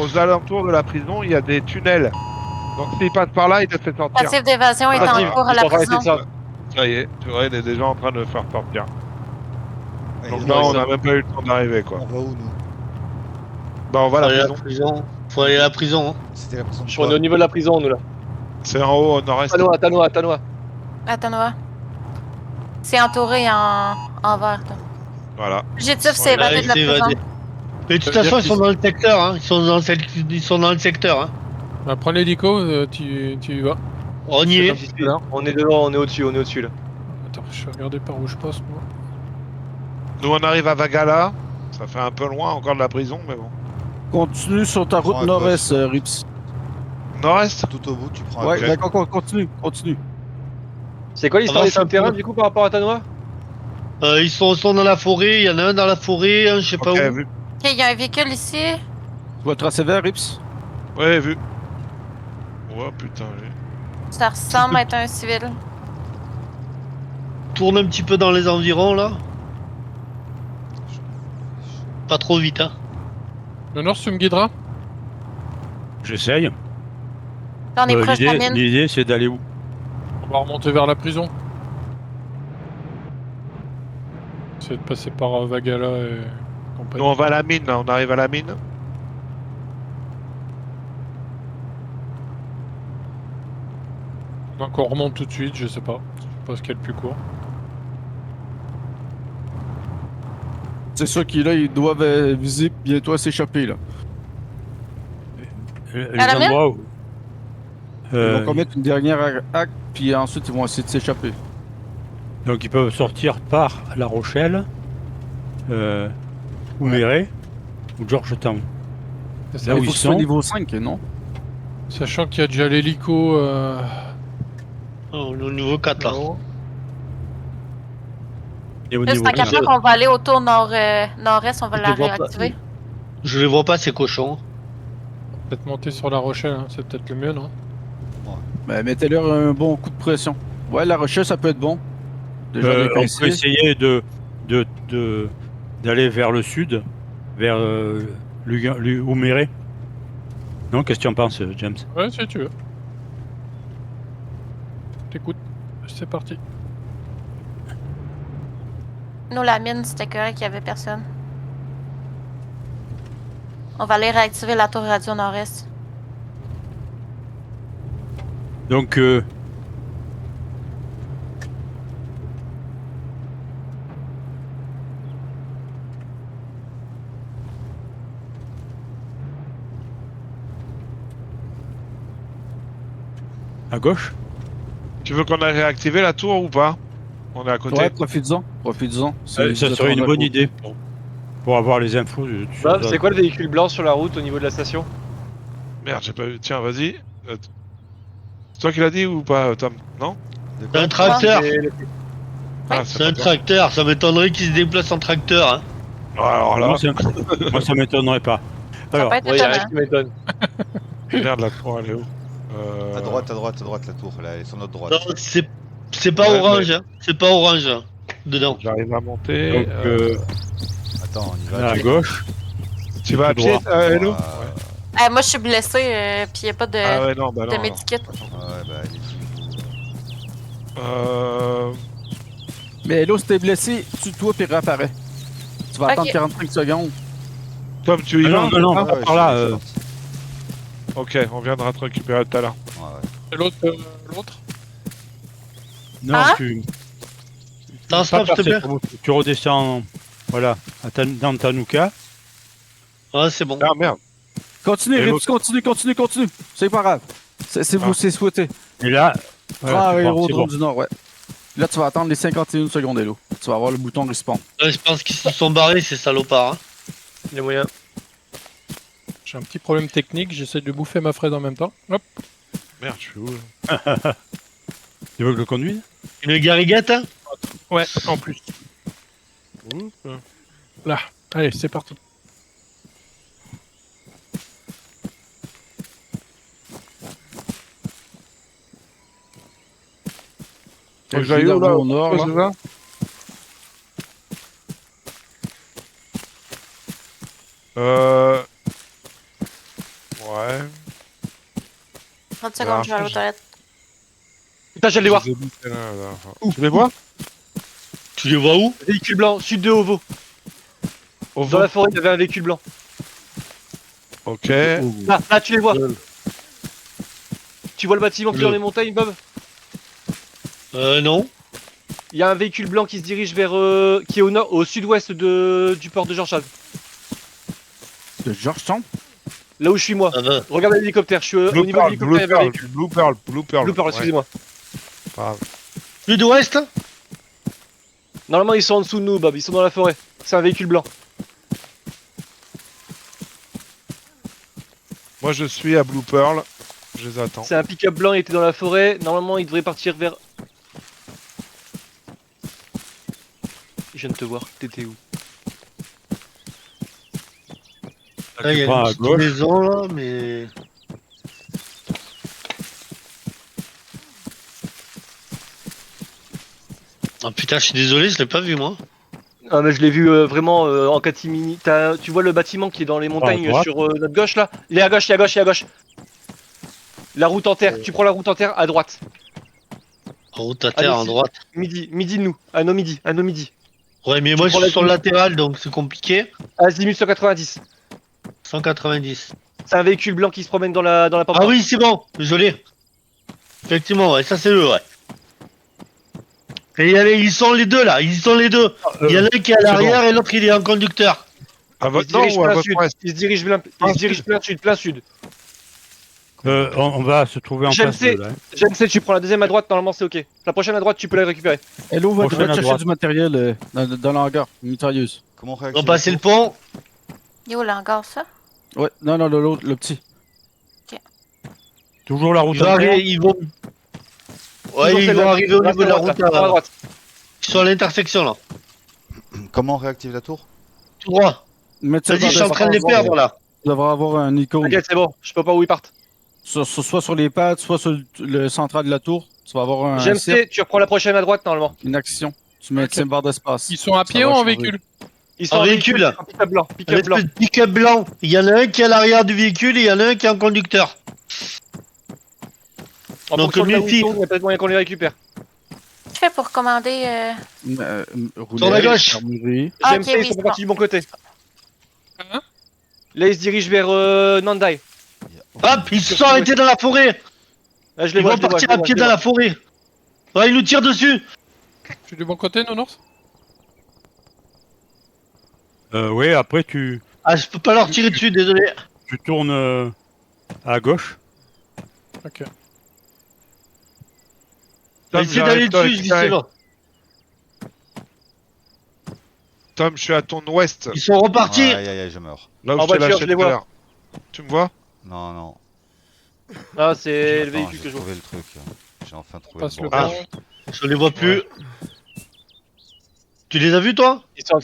aux alentours de la prison, il y a des tunnels. Donc s'il passe par là, il te fait sortir. Tentative d'évasion est Vas-y, en cours à ils la sont en train d'essayer prison. de ça. Ça y est, tu vois, il est déjà en train de le faire sortir. Et Donc là, là, on n'a même pas eu le temps d'arriver, quoi. on va où nous? Bah, on va à Faut aller la à la prison. prison. Faut aller à la prison. Hein. C'était la prison de On est quoi? au niveau de la prison, nous là. C'est en haut, au nord-est. Tanoa. Attends, c'est entouré en vert. là. Voilà. L'objectif, c'est Ouais, évader de la c'est prison. évadé. Mais de toute Ça veut façon, dire ils sont dans le secteur. Hein. Ils sont dans le secteur. Hein. Bah, prends l'hélico, tu y vas. On y C'est est. comme tout à l'heure. On est devant, on est au-dessus là. Attends, je vais regarder par où je passe, moi. Nous, on arrive à Vagala. Ça fait un peu loin encore de la prison, mais bon. Continue sur ta Prends route à nord-est, gauche. Rips. Nord-est. Tout au bout, tu prends à Ouais, gauche. d'accord, continue. C'est quoi l'histoire Avance des un souterrains peu. du coup par rapport à Tanoa? Ils sont dans la forêt. Il y en a un dans la forêt, un je sais pas Ok, où. vu. Ok, il y a un véhicule ici. Tu vois tracer vert, Rips? Ouais, vu. Oh putain, oui. Ça ressemble à être un civil. Tourne un petit peu dans les environs là. Pas trop vite. Hein. Le nord, tu me guideras. J'essaye. Là, on est proche de la mine. L'idée, c'est d'aller où? On va remonter vers la prison. Essayer de passer par Vagala et Nous, compagnie. on va à la mine, là. On arrive à la mine. Donc on remonte tout de suite, je sais pas. Je sais pas ce qu'il y a de plus court. C'est ceux qui, là, ils doivent viser bientôt s'échapper, là. Les À la mer? endroits où... Ils vont commettre une dernière acte, puis ensuite ils vont essayer de s'échapper. Donc ils peuvent sortir par La Rochelle, ou Méret, ou Georgetown. C'est Là où il ils faut que ce soit sont. niveau 5, non? Sachant qu'il y a déjà l'hélico. Oh, le niveau 4 là. là-haut. Et au Là, c'est niveau en cachant qu'on va aller autour nord-est, on va Je la les vois pas. réactiver. Je les vois pas ces cochons. Peut-être monter sur La Rochelle, hein, c'est peut-être le mieux, non? Mais mettez-leur un bon coup de pression. Ouais, la Rochelle, ça peut être bon. Déjà les on peut pincer. essayer d'aller vers le sud, vers Ouméré. Non, qu'est-ce que tu en penses, James? Ouais, si tu veux. T'écoutes. C'est parti. Nous, la mine, c'était correct, qu'il y avait personne. On va aller réactiver la tour radio nord-est. Donc, à gauche? Tu veux qu'on aille réactiver la tour ou pas? On est à côté. Ouais, profites-en. Profites-en. Ça serait une bonne idée pour avoir les infos. sur Bob, ça. c'est quoi le véhicule blanc sur la route au niveau de la station? Merde, j'ai pas vu. Tiens, vas-y. C'est toi qui l'as dit ou pas, Tom? Non? De C'est quoi un tracteur. Ah, C'est un pas toi. tracteur. Ça m'étonnerait qu'il se déplace en tracteur. Hein. Alors là, Moi, ça m'étonnerait pas. Ça Alors, peut être Ouais, y'a rien étonnant. qui m'étonne. merde, la tour, elle est où? À droite, la tour, là, elle est sur notre droite. Non, c'est pas Ouais, orange. Hein. C'est pas orange. Hein, dedans. J'arrive à monter. donc, Attends, on y va. là, à gauche. Tu vas à tout pied, droit. Hello? Moi, je suis blessé, puis il n'y a pas de, Ah ouais, non, bah non. de alors. medikit. Ouais, bah, elle est Mais Hello, si t'es blessé, tue-toi puis réapparais. Tu vas Ok. attendre 45 secondes. Tom, tu y Ah vas? non, Ouais, pas ouais, par là. je suis sorti. Ok, on viendra te récupérer tout à l'heure. Ouais, ouais. Et l'autre, l'autre? Non, Hein? Attends, stop, s'il te plaît. tu redescends, voilà, dans Tanuka. Ouais, c'est bon. Ah merde. Continue, Et Rips, l'autre? continue. C'est pas grave. C'est vous, Ah. c'est souhaité. Et là, voilà, Ah, tu pars, c'est aérodrome bon. du Nord, ouais. Là, tu vas attendre les 51 secondes, Hello. Tu vas avoir le bouton respawn. Ouais, je pense qu'ils se sont barrés, ces salopards. Hein. Les moyens. J'ai un petit problème technique, j'essaie de bouffer ma fraise en même temps. Hop. Merde, je suis où là? Tu veux que je le conduise? Une gariguette. Hein. Ouais, en plus. Oups. Là. Allez, c'est parti. Faut que j'aille où là? Au nord, là. C'est ça? Ouais. 30 secondes, je vais aller aux toilettes. Putain, je vais les voir. Je les ai bouffés, là. Tu les vois? Tu les vois où? Véhicule blanc, sud de Ovo. Au Dans vent. la forêt, il y avait un véhicule blanc. Ok. Là, tu les vois. Tu vois le bâtiment qui est dans les montagnes, Bob? Non. Il y a un véhicule blanc qui se dirige vers. Qui est au nord, au sud-ouest du port de Georgetown. De Georgetown. Là où je suis moi. Ça va. Regarde l'hélicoptère, je suis au Blue niveau de Pearl, l'hélicoptère, il y avait un véhicule. Blue Pearl, Blue Pearl. Blue Pearl, Ouais, excusez-moi. pas grave. Sud-ouest. Normalement, ils sont en dessous de nous, Bob, ils sont dans la forêt. C'est un véhicule blanc. Moi je suis à Blue Pearl. Je les attends. C'est un pick-up blanc, il était dans la forêt. Normalement, il devrait partir vers. Je viens de te voir, t'étais où? Là, il y a prends une à petite gauche. maison là, mais. Oh putain, je suis désolé, je l'ai pas vu moi. Ah, mais je l'ai vu vraiment en catimini. Tu vois le bâtiment qui est dans les montagnes droite. sur notre gauche là? Il est à gauche, il est à gauche, il est à gauche. La route en terre, tu prends la route en terre à droite. Route à terre Allez, à si. droite. Midi de nous, à nos midi. Ouais, mais moi je prends suis la sur le gauche. latéral donc c'est compliqué. Azimut 190. 190. C'est un véhicule blanc qui se promène dans la pampa. Ah oui, c'est bon, je l'ai. Effectivement, ouais, ça c'est eux, ouais. Et ils sont les deux là, ils sont les deux. Il y en a un qui est à l'arrière et l'autre il est en conducteur. À Il se votre nord dirige ou à plein votre sud. ouest? Il se dirige plein sud. On va se trouver en Je le face sais. d'eux, là. Hein. J'aime ça, tu prends la deuxième à droite, normalement c'est ok. La prochaine à droite, tu peux la récupérer. Hello, va Prochaine à chercher droite. du matériel dans l'hangar, une mitrailleuse. Comment Ils réactiver ont passé le pont. Il est où l'hangar, ça? Ouais, non, l'autre, le petit. Toujours la route Ils vont interne. arriver, ils vont... Ouais, ils vont arriver au niveau de la route. À droite. Ils sont à l'intersection là. Comment on réactive la tour? Tout droit. Mettre Vas-y, je suis en train de les perdre là. Tu devrais avoir un icône. T'inquiète, c'est bon. Je peux pas où ils partent. Soit sur les pads, soit sur le central de la tour. Tu vas avoir un cercle, GMC, tu reprends la prochaine à droite normalement. une action. Tu mets Ok. une barre d'espace. Ils sont à pied Ça ou va en changer. véhicule? Ils sont En en véhicule. véhicule. Pick-up blanc. Un Pick-up blanc. espèce de pick-up blanc. Il y en a un qui est à l'arrière du véhicule et il y en a un qui est en conducteur. En Donc, fonction de là où Multi. ils sont, il y a peut-être moyen qu'on les récupère. Je fais pour commander. Sur la gauche. armurerie. Ah, GMC, ok, ils oui, sont c'est partis du bon côté. Hein? Là, ils se dirigent vers Nandai. Hop, ils se sont arrêtés dans la forêt. Là, je les Ils vois, vont je les vois, partir je les à vois, pied je les dans vois. la forêt. Ouais, ils nous tirent dessus. Je suis du bon côté, Nounours? Oui, après tu Ah, je peux pas leur tirer dessus, désolé. tournes à gauche. Ok. Tom, Essayez d'aller j'arrive pas à dessus, je dis récupérer. c'est là. Tom, je suis à ton ouest. Ils sont repartis. Aïe aïe aïe, je meurs. Là où En je t'ai voiture, lâché je les tout à vois. l'heure. Tu me vois? Non, non. Ah, c'est le Attends, véhicule que j'ai je vois. trouvé le truc. J'ai enfin trouvé Passe le le bordel. bord. Je les vois plus. Tu les as vus, toi? Ils sont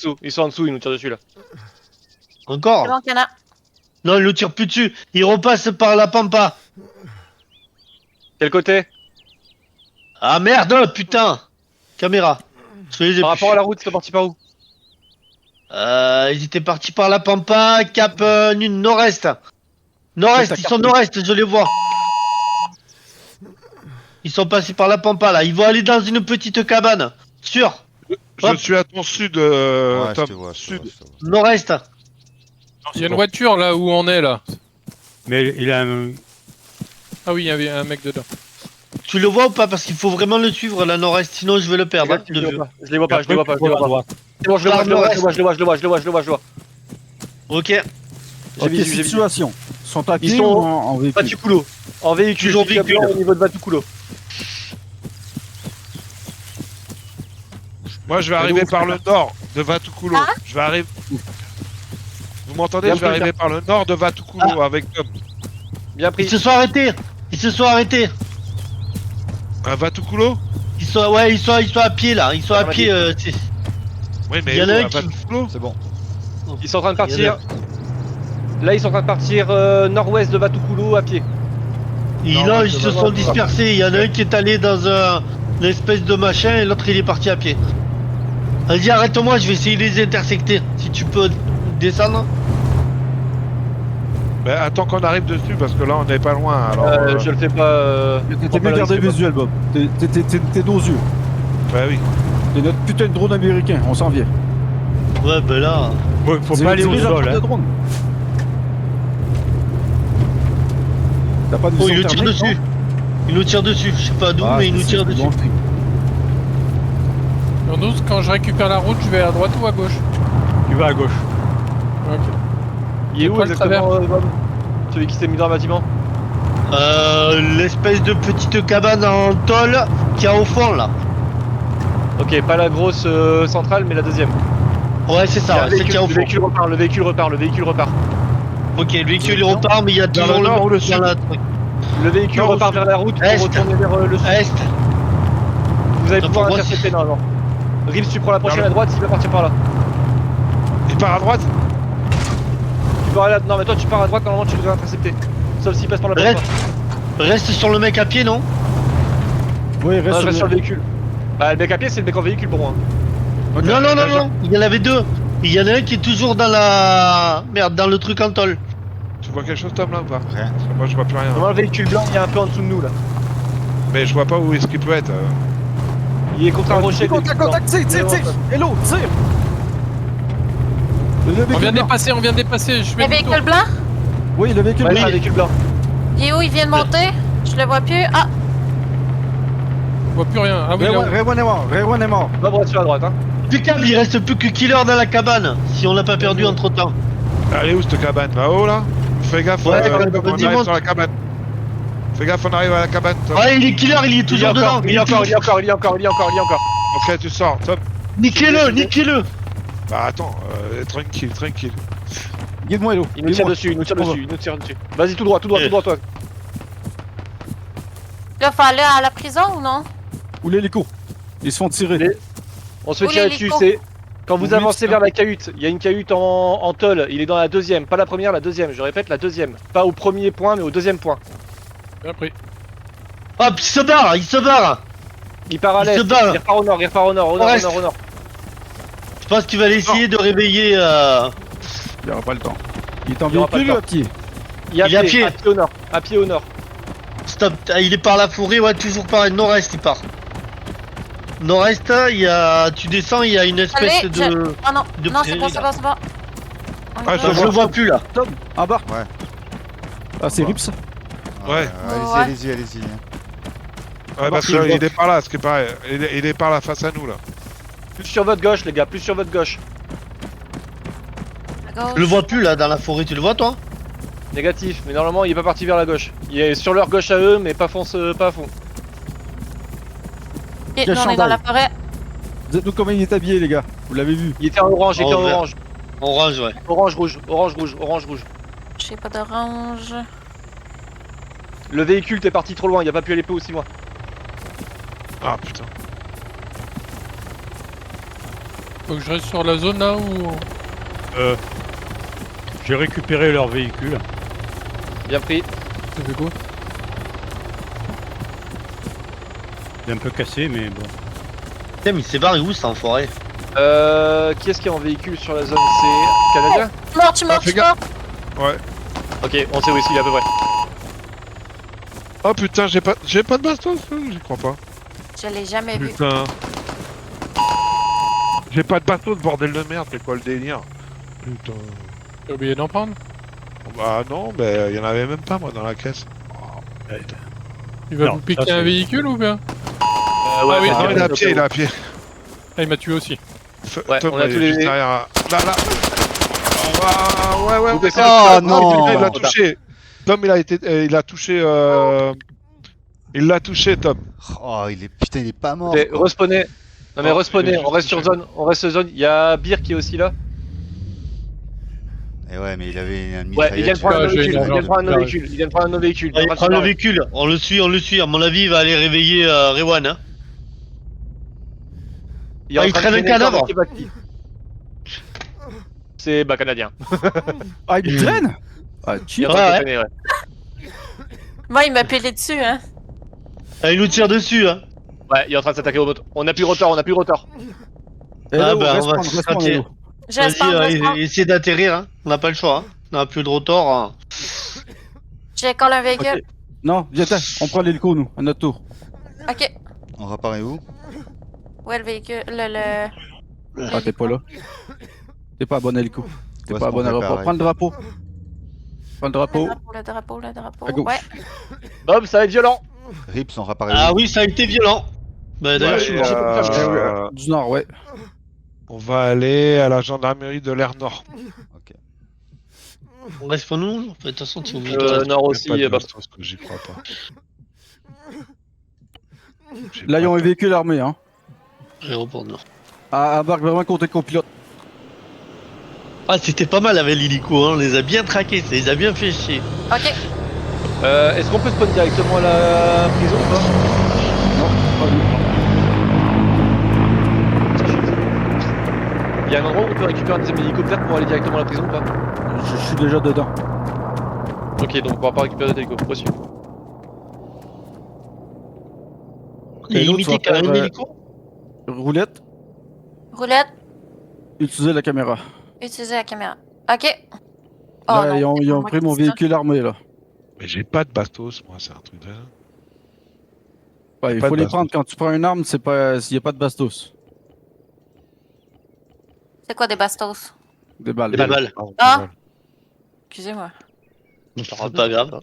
en dessous, ils nous tirent dessus là. Encore? C'est bon, qu'il y en a. Non, ils nous tirent plus dessus. Ils repassent par la pampa. Quel côté? Ah merde, putain. Caméra. Je les ai Par plus. rapport à la route, c'est parti par où? Ils étaient partis par la pampa, cap nord-est. Nord-est, ils sont nord-est, je les vois. Ils sont passés par la pampa là. Ils vont aller dans une petite cabane. Sûr. Je Hop. suis à ton sud, Ouais, je Tom. te vois, je te Sud. vois, je te vois. Nord-est. Il y a une voiture là où on est là. Mais il a un... Ah oui, il y avait un mec dedans. Tu le vois ou pas? Parce qu'il faut vraiment le suivre là, nord-est, sinon je vais le perdre. hein, Je de les vue. vois pas, je les vois pas, je les vois pas, je les à vois pas. droite. C'est bon, je le vois, je le vois, je le vois, je le vois, je le vois, je le vois, je le vois, je le vois. Ok. J'ai Ok, vu, j'ai vu. situation. Ils sont à Ils pied sont ou en véhicule? Vatukulo. En véhicule, Toujours pick-up véhicule. blanc au niveau de Vatukulo. Moi, je vais arriver par le nord de Vatukulo. Ah. Je vais arriver. Vous m'entendez? Bien Je vais pris, arriver par le nord de Vatukulo avec Tom. Bien Ils pris. se sont arrêtés. Ils se sont arrêtés. À Vatukulo? Ils sont, ouais, ils sont à pied là. Ils sont à pied. Oui, mais Il y en a où, un à qui- Vatukulo? C'est bon. Ils sont en train de Il y en a- partir. Là, ils sont en train de partir nord-ouest de Vatukulo à pied. Et Non, là, ouais, ils ça se va, sont ça va. dispersés. Il y en a un qui est allé dans une espèce de machin et l'autre il est parti à pied. Vas-y, arrête-moi, je vais essayer de les intersecter. Si tu peux descendre. Ben, attends qu'on arrive dessus parce que là, on n'est pas loin. Alors, Je le fais pas. T'es bien gardé visuel, Bob. T'es nos yeux. bah oui. T'es notre putain de drone américain, on s'en vient. Ouais, ben là. Faut pas aller au Dirige la sol, flotte de hein. drone. T'as pas de Oh, vision il nous tire thermique, dessus. Il nous tire dessus. Je sais pas d'où, non? mais il nous c'est- tire c'est dessus. bon, c'est- Nounours, quand je récupère la route, je vais à droite ou à gauche? Tu vas à gauche. Ok. Il est où quoi le exactement, Bob? Celui qui s'est mis dans le bâtiment? L'espèce de petite cabane en tôle qui est au fond là. Ok, pas la grosse centrale, mais la deuxième. Ouais, c'est ça, ouais, c'est qui est au Le fond. véhicule repart, le véhicule repart, le véhicule repart. Ok, le véhicule il repart, mais il y a Vers toujours le nord ou le mec sud dans la truc. Le véhicule Nord ou repart sud? vers la route pour Est. retourner vers le sud. Est. Vous allez Attends, pouvoir moi, intercepter normalement. Rips, tu prends la prochaine Vers à le- droite, il va partir par là. Il part à droite? Tu pars à la... Non, mais toi tu pars à droite, normalement tu devrais intercepter. Sauf s'il passe par la Reste. porte. Reste sur le mec à pied, non? Oui, Non, je reste reste sur le véhicule. Bah, le mec à pied, c'est le mec en véhicule pour moi. Ok, Non, non, non, déjà. non, il y en avait deux. Il y en a un qui est toujours dans la... Merde, dans le truc en tôle. Tu vois quelque chose, Tom, là ou pas? Rien. Parce que moi, je vois plus rien. Normalement, le véhicule blanc, il est un peu en dessous de nous là. Mais je vois pas où est-ce qu'il peut être. Il est contre un rocher. le Contact, véhicule contact, blanc. tire, tire, tire. Hello, tire. Le On vient véhicule de blanc. dépasser, on vient de dépasser. Je Le fais le véhicule blanc? Oui, le véhicule Ouais, blanc. c'est un véhicule blanc. Il est où? Il vient de monter? Je le vois plus. Ah! Je vois plus rien. Ah oui, là Rewan est mort, Rewan est mort. Bob reste sur la droite, hein. Impeccable, il reste plus que Killer dans la cabane. Si on l'a pas perdu entre temps. Elle est où cette cabane? Là-haut, là? Fais gaffe, Ouais, Tom, on vas-y, arrive monte. sur la cabane. Fais gaffe, on arrive à la cabane, Tom. Ouais, il est Killer, il est toujours dedans. Il est encore, il est encore, il est encore, il est encore, il est encore. Ok, tu sors, Tom. Niquez-le, niquez-le. Bah attends, tranquille, tranquille. Guide-moi, Hello. Il nous tire dessus, il nous tire dessus, il nous tire dessus. Vas-y, tout droit, tout droit, tout droit, toi. Là, faut aller à la prison ou non? Ou l'hélico. Ils se font tirer. On se fait Où tirer dessus, l'hélico? c'est... Quand vous Oui, avancez c'est vers la cahute, il y a une cahute en tôle, il est dans la deuxième, pas la première, la deuxième, je répète, la deuxième. Pas au premier point, mais au deuxième point. Bien pris. Hop, il se barre, il se barre. Il part à Il l'est, se il barre. repart au nord, il repart au nord, au nord, au reste. nord, au nord. Je pense qu'il va essayer de réveiller. Il n'y aura pas le temps. Il est en Il y aura pas véhicule le ou à pied? Il est Il est à pied. à pied au nord, à pied au nord. Stop, ah, il est par la forêt, ouais, toujours par nord-est, il part. Nord-est, il y a. Tu descends, il y a une espèce Allez, de. Oh non, de non, c'est prairie, bon, c'est là. bon, c'est bon. On y Ah, va. Je le vois plus là. Tom, embarque. Ouais. Ah, c'est Rips. Ouais. Allez-y, Ouais. allez-y, allez-y. Ouais, parce qu'il est par là, ce qui est pareil. Il est par là face à nous là. Plus sur votre gauche, les gars, plus sur votre gauche. À gauche. Je le vois plus là dans la forêt, tu le vois toi? Négatif, mais normalement il est pas parti vers la gauche. Il est sur leur gauche à eux, mais pas pas à fond. Ok, nous, on est dans la forêt. Dites-nous comment il est habillé, les gars. Vous l'avez vu. Il était en orange, il était en Oh, vert. orange. Orange, ouais. Orange, rouge, orange, rouge, orange, rouge. J'ai pas d'orange. Le véhicule t'es parti trop loin, il a pas pu aller plus haut aussi loin. Ah putain. Faut que je reste sur la zone là où. J'ai récupéré leur véhicule. Bien pris. Ça fait quoi? Il est un peu cassé, mais bon. Putain, mais il s'est barré où ça en forêt? Qui est-ce qui est en véhicule sur la zone? C'est Canadien? Mort, tu meurs, fais tu meurs. Ouais. Ok, on sait où il est à peu près. Oh putain, j'ai pas de bastos, j'y crois pas. Je l'ai jamais vu. Putain. J'ai pas de bastos, bordel de merde, c'est quoi le délire? Putain. J'ai oublié d'en prendre. Bah non, bah y en avait même pas moi dans la caisse. Il va Non, vous piquer ça, un c'est- véhicule ou bien? Ouais, oui, Ah, c'est il est à pied, il est à pied. Ah, il m'a tué aussi. Ouais, Tom, on a il est tous les- juste derrière. Là. Ah, ouais, Vous ouais. descendez. Oh Tom, non. il l'a touché. Tom, il a touché. Il l'a touché, Tom. Oh, putain, il est pas mort. Écoutez, quoi. respawnez. Non mais Oh, respawnez, il est on reste juste sur zone, on reste sur zone. Il y a Bir qui est aussi là. Et ouais, mais il avait un Ouais, il vient de prendre un Ouais, autre j'ai véhicule, une il vient de prendre un autre urgence. véhicule, il vient de prendre un autre véhicule. Il prend le véhicule, on le suit. À mon avis, il va aller réveiller Rewan. Hein. Il est en Ah, il train de traîne un traîner encore cadavre. avec Kebaki. C'est canadien. Ah, il traîne. Ah, Il est cheat. en train de Ouais, traîner, ouais. Moi, il m'a pilé dessus, hein. Ah, il nous tire dessus. Hein. Ouais, il est en train de s'attaquer au moto. On a plus de retard, on a plus de retard. Eh, Ah, là, bah, on va respawn, se Hello. J'espère, Vas-y, j'espère. essaye d'atterrir. Hein. On n'a pas le choix. Hein. On n'a plus de rotor. Hein. J'ai collé un véhicule. Ok. Non, viens, on prend l'hélico, nous, à notre tour. Ok. On reparaît où? Ouais, le véhicule. Ah, t'es pas là. T'es pas à bon hélico. T'es Ouais, pas à c'est bon pour aéroport. préparer. Prends le drapeau. Prends le drapeau. Le drapeau. À gauche. Ouais. Bob, ça va être violent. Rips, on reparaît Ah où? oui, ça a été violent. Bah, d'ailleurs, Ouais, je suis mort. Du nord, ouais. On va aller à la gendarmerie de l'air nord. Ok. On reste pour nous. De toute façon, tu oublies Nord aussi, Pas de Bob. bastos, que j'y crois pas. J'ai Là, ils pas ont un de- véhicule armé, hein. Aéroport nord. Ah, embarque vraiment contre le copilote. Ah, c'était pas mal avec l'hélico. Hein. On les a bien traqués. Ça les a bien fait chier. Ok. Est-ce qu'on peut spawn directement à la prison ou pas? Non, pas lui. Il y a un endroit où on peut récupérer un deuxième hélicoptère pour aller directement à la prison ou pas? Je suis déjà dedans. Ok, donc on pourra pas récupérer d'hélico, reçu. Il est Et l'autre, limité ça va quand même faire, l'hélico. Roulette, Roulette. utilisez la caméra. Utiliser la caméra. Ok. Oh, Là, non, ils ont, c'est ils pas ont moi pris qui mon dis ça. véhicule armé, là. Mais j'ai pas de bastos, moi, c'est un truc de. Ouais, il Pas faut de les bastos. prendre quand tu prends une arme, c'est pas, s'il n'y a pas de bastos. C'est quoi des bastos? Des balles. Des balles. Ah. Excusez-moi. C'est pas grave. Hein.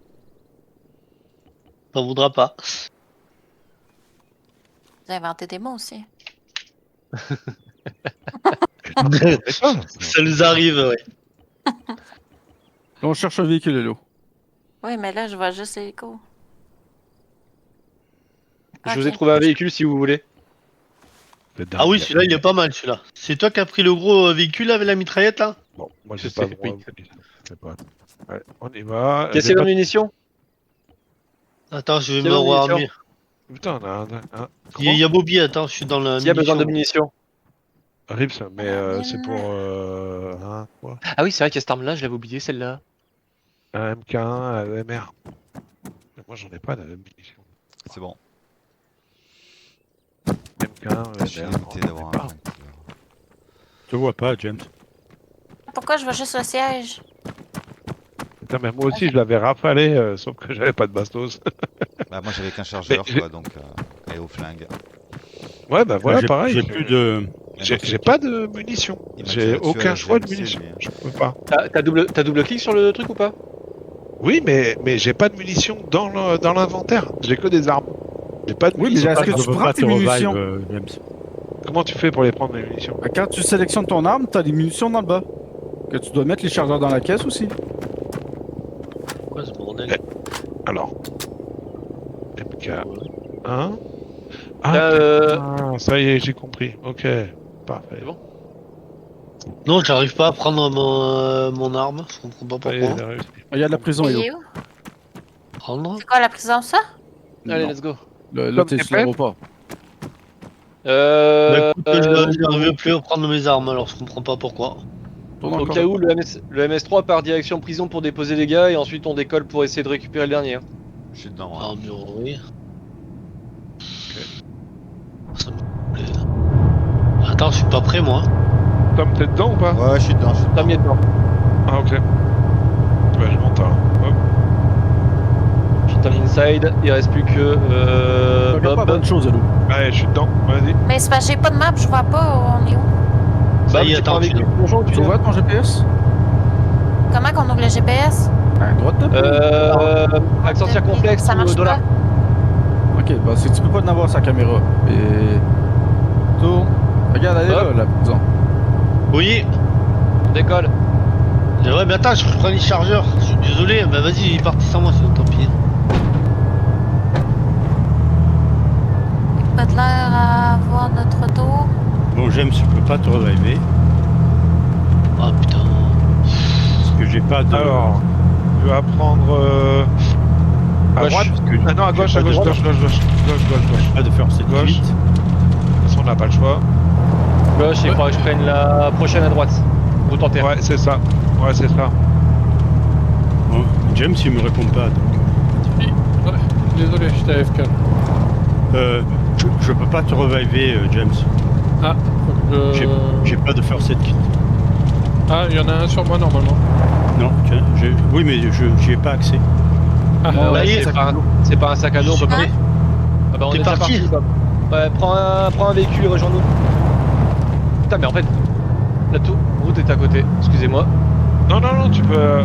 T'en voudras pas. Vous avez inventé des mots aussi. Ça nous arrive, ouais. Là, on cherche un véhicule, Hello. Oui, mais là, je vois juste l'hélico. Je vous ai trouvé un véhicule si vous voulez. Ah oui, celui-là, il est pas mal, celui-là. C'est toi qui as pris le gros véhicule avec la mitraillette, là? Bon, moi j'ai Je pas sais, moi, oui. c'est pas. Ouais, on y va. Qu'est-ce J'ai qu'il y a pas- de munitions? Attends, je vais C'est me bon, rearmer. Putain, on a un. Il y a Bobby, attends, je suis dans la. S'il y a besoin de munition. munitions. Rips, mais c'est pour. Quoi Ah oui, c'est vrai qu'il y a cette arme-là, je l'avais oublié celle-là. Un MK1, un MR. Mais moi, j'en ai pas de munitions. C'est bon. MK1, Je suis MR. dégoûté d'avoir un flingue. Je te vois pas, James. Pourquoi je vois juste le siège? Putain, mais moi aussi, je l'avais rafalé, sauf que j'avais pas de bastos. Bah, moi j'avais qu'un chargeur, Mais quoi, donc. Et au flingue. Ouais, bah voilà, J'ai- pareil. J'ai plus de. J'ai pas de munitions. Il m'a J'ai tiré dessus à aucun la choix de GMC, munitions. mais- Je peux pas. T'as double clic sur le truc ou pas? Oui, mais j'ai pas de munitions dans l'inventaire. J'ai que des armes. J'ai pas de Oui, mais munitions. est-ce que Je tu peux prends pas tes te revive, munitions? James. Comment tu fais pour les prendre, les munitions? Quand tu sélectionnes ton arme, t'as les munitions dans le bas. Que tu dois mettre les chargeurs dans la caisse aussi. Quoi ce bordel? Alors. MK1. Ça y est, j'ai compris. Ok. Parfait. C'est bon. Non, j'arrive pas à prendre mon arme, je comprends pas Ça y est, pourquoi. j'ai réussi. Il y a de la prison, Il Hello. est où? Prendre? C'est quoi la prison, ça? Allez, Non. let's go. Là, Comme t'es t'es sur prêt? l'aéroport. Bah, écoute, je n'arrive plus à prendre mes armes, alors je comprends pas pourquoi. Tourne Au encore. cas où, le MS3 part direction prison pour déposer les gars et ensuite on décolle pour essayer de récupérer le dernier. Je suis dedans. Ah, hein. mais oui. Ça me plaît. Attends, je suis pas prêt moi. Tom, t'es dedans ou pas? Ouais, je suis dedans. Je suis T'as dedans. mis dedans. Ah, ok. Ouais, je monte alors. Hop. Je suis en inside, il reste plus que Regarde pas Bob. bonne chose, Hello. Allez, je suis dedans. Vas-y. Mais c'est parce que j'ai pas de map, je vois pas où on est où. Ça y est, tu prends attends, avec tu le plongeon, tu Tu vois ton GPS? Comment qu'on ouvre le GPS? À droite de accent circonflexe Ça ou marche dollar. pas. Ok, bah c'est que tu peux pas en avoir sa caméra. Et. Tourne. Regarde, elle est là, Hop. la prison. Oui. On décolle. Ouais, mais attends, je prends les chargeurs. Je suis désolé, bah vas-y, il est parti sans moi, sinon tant pis. Pas de l'air à avoir notre tour. Bon, James, je peux pas te reviver. Ah putain. Parce que j'ai pas de. Alors, tu vas prendre. À Gauche. droite? parce que Ah non, à j'ai gauche, pas à de gauche, droite. gauche. Pas de faire cette Gauche. suite. De toute façon, on n'a pas le choix. Gauche, il faudrait que je prenne la prochaine à droite. Route en terre. Ouais, c'est ça. Ouais, c'est ça. Bon, James, il me répond pas. Donc. Ouais, désolé, j'étais AFK. Je peux pas te reviver, James. Ah, J'ai pas de first aid kit. Ah, il y en a un sur moi normalement. Non, tiens, oui, mais j'y ai pas accès. Ah, Ouais, Bah, c'est pas un sac à dos, on peut pas. Super. Ah bah on T'es est déjà parti. Bob. Ouais, prends un véhicule et rejoins-nous. Putain, mais en fait, la route est à côté. Excusez-moi. Non, tu peux.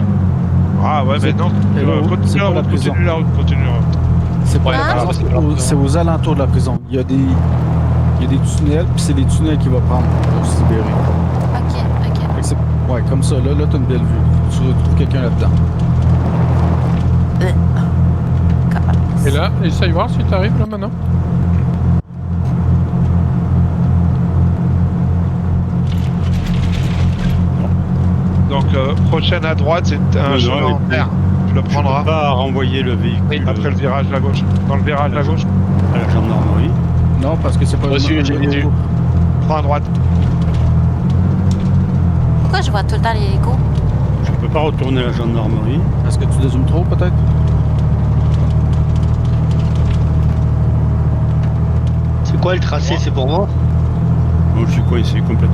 Ah ouais, mais non. Et la route, c'est Continue la pas la route, prison. continue la route, continue la route. C'est pas Ouais, la ah, prison, c'est c'est aux alentours de la prison. Il y a des tunnels, puis c'est les tunnels qu'il va prendre pour se libérer. Ok. Fait que ouais, comme ça, là t'as une belle vue. Tu retrouves quelqu'un là-dedans. et là, essaye voir si t'arrives là maintenant. Donc, prochaine à droite, c'est un Non, chemin non, en terre. Tu le Je peux prendras pas renvoyer le véhicule après le virage à gauche. Dans le virage à gauche, à la gendarmerie. Non, parce que c'est pas Reçu, le j'ai vu. prends à droite. Pourquoi je vois tout le temps les Legos? Je peux pas retourner à la gendarmerie. Est-ce que tu dézoomes trop, peut-être? C'est quoi le tracé? C'est pour moi? Bon, je suis coincé complètement.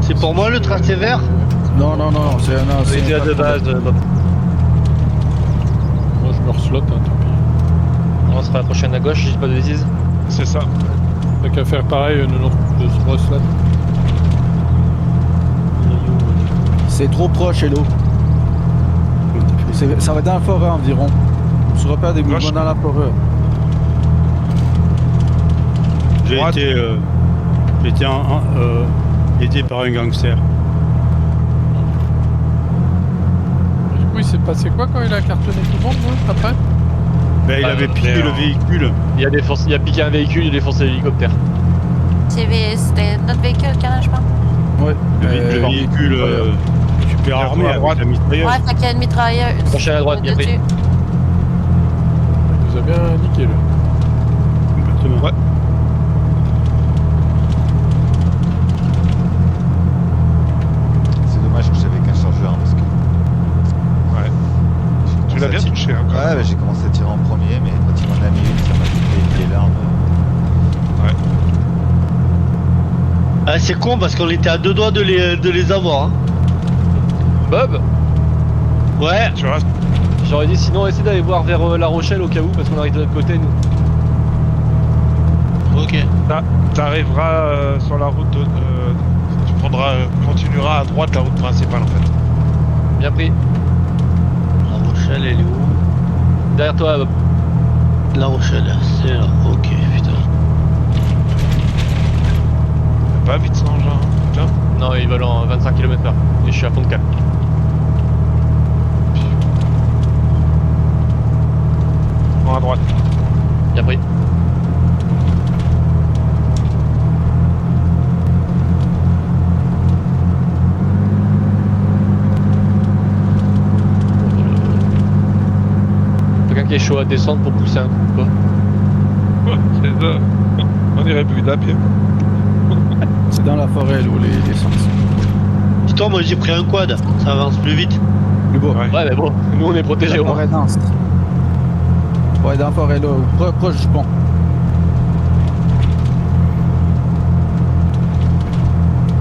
C'est pour moi le tracé vert? Non, c'est un On ancien. était à de base, Bob. Moi je me reslotte, hein, tant pis. On sera la prochaine à gauche, je dis pas de bêtises. C'est ça. T'as qu'à faire pareil, de se reslotte. C'est trop proche, Hello. Ça va dans la forêt environ. Tu repères des Gauche. mouvements dans la forêt. J'ai Droite. été aidé par un gangster. Et du coup, il s'est passé quoi quand il a cartonné tout le monde, là, après? Ben, il Ah, avait piqué le véhicule. Il a piqué un véhicule, il a défoncé l'hélicoptère. C'était notre véhicule, quand je pense. Ouais. Le véhicule super Vers armé toi, à avec droite. la mitrailleuse. Ouais, fait qu'il y a une mitrailleuse. Prochaine à droite, bien pris. dessus. Il nous a bien niqué, là. Exactement. Ouais. C'est dommage que j'avais qu'un chargeur hein, parce que. Ouais. j'ai Tu commencé l'as à bien tirer- touché, hein, quand Ouais, même. bah, j'ai commencé à tirer en premier, mais quand il m'en a mis une, ça m'a fait les larmes. Ah, c'est con parce qu'on était à 2 doigts de les avoir. Hein. Bob, Ouais, Tu restes. j'aurais dit sinon essaie d'aller voir vers La Rochelle au cas où, parce qu'on arrive de l'autre côté, nous. ok. T'arriveras sur la route tu continueras à droite la route principale en fait. Bien pris. La Rochelle, elle est où? Derrière toi, Bob. La Rochelle, c'est là. Ok, putain. Pas vite sans engin, hein. Putain. Non, il vole en 25 km/h. Et je suis à fond de cale. Prends à droite. Bien pris. Quelqu'un qui est chaud à descendre pour pousser un coup, quoi. C'est ça. On irait plus à pied. C'est dans la forêt, là, où les sens. Putain, moi j'ai pris un quad. Ça avance plus vite. Plus bas. Ouais. Ouais, mais bon, nous on est protégés La au moins. forêt dense. Ouais, dans la forêt, là, proche du pont.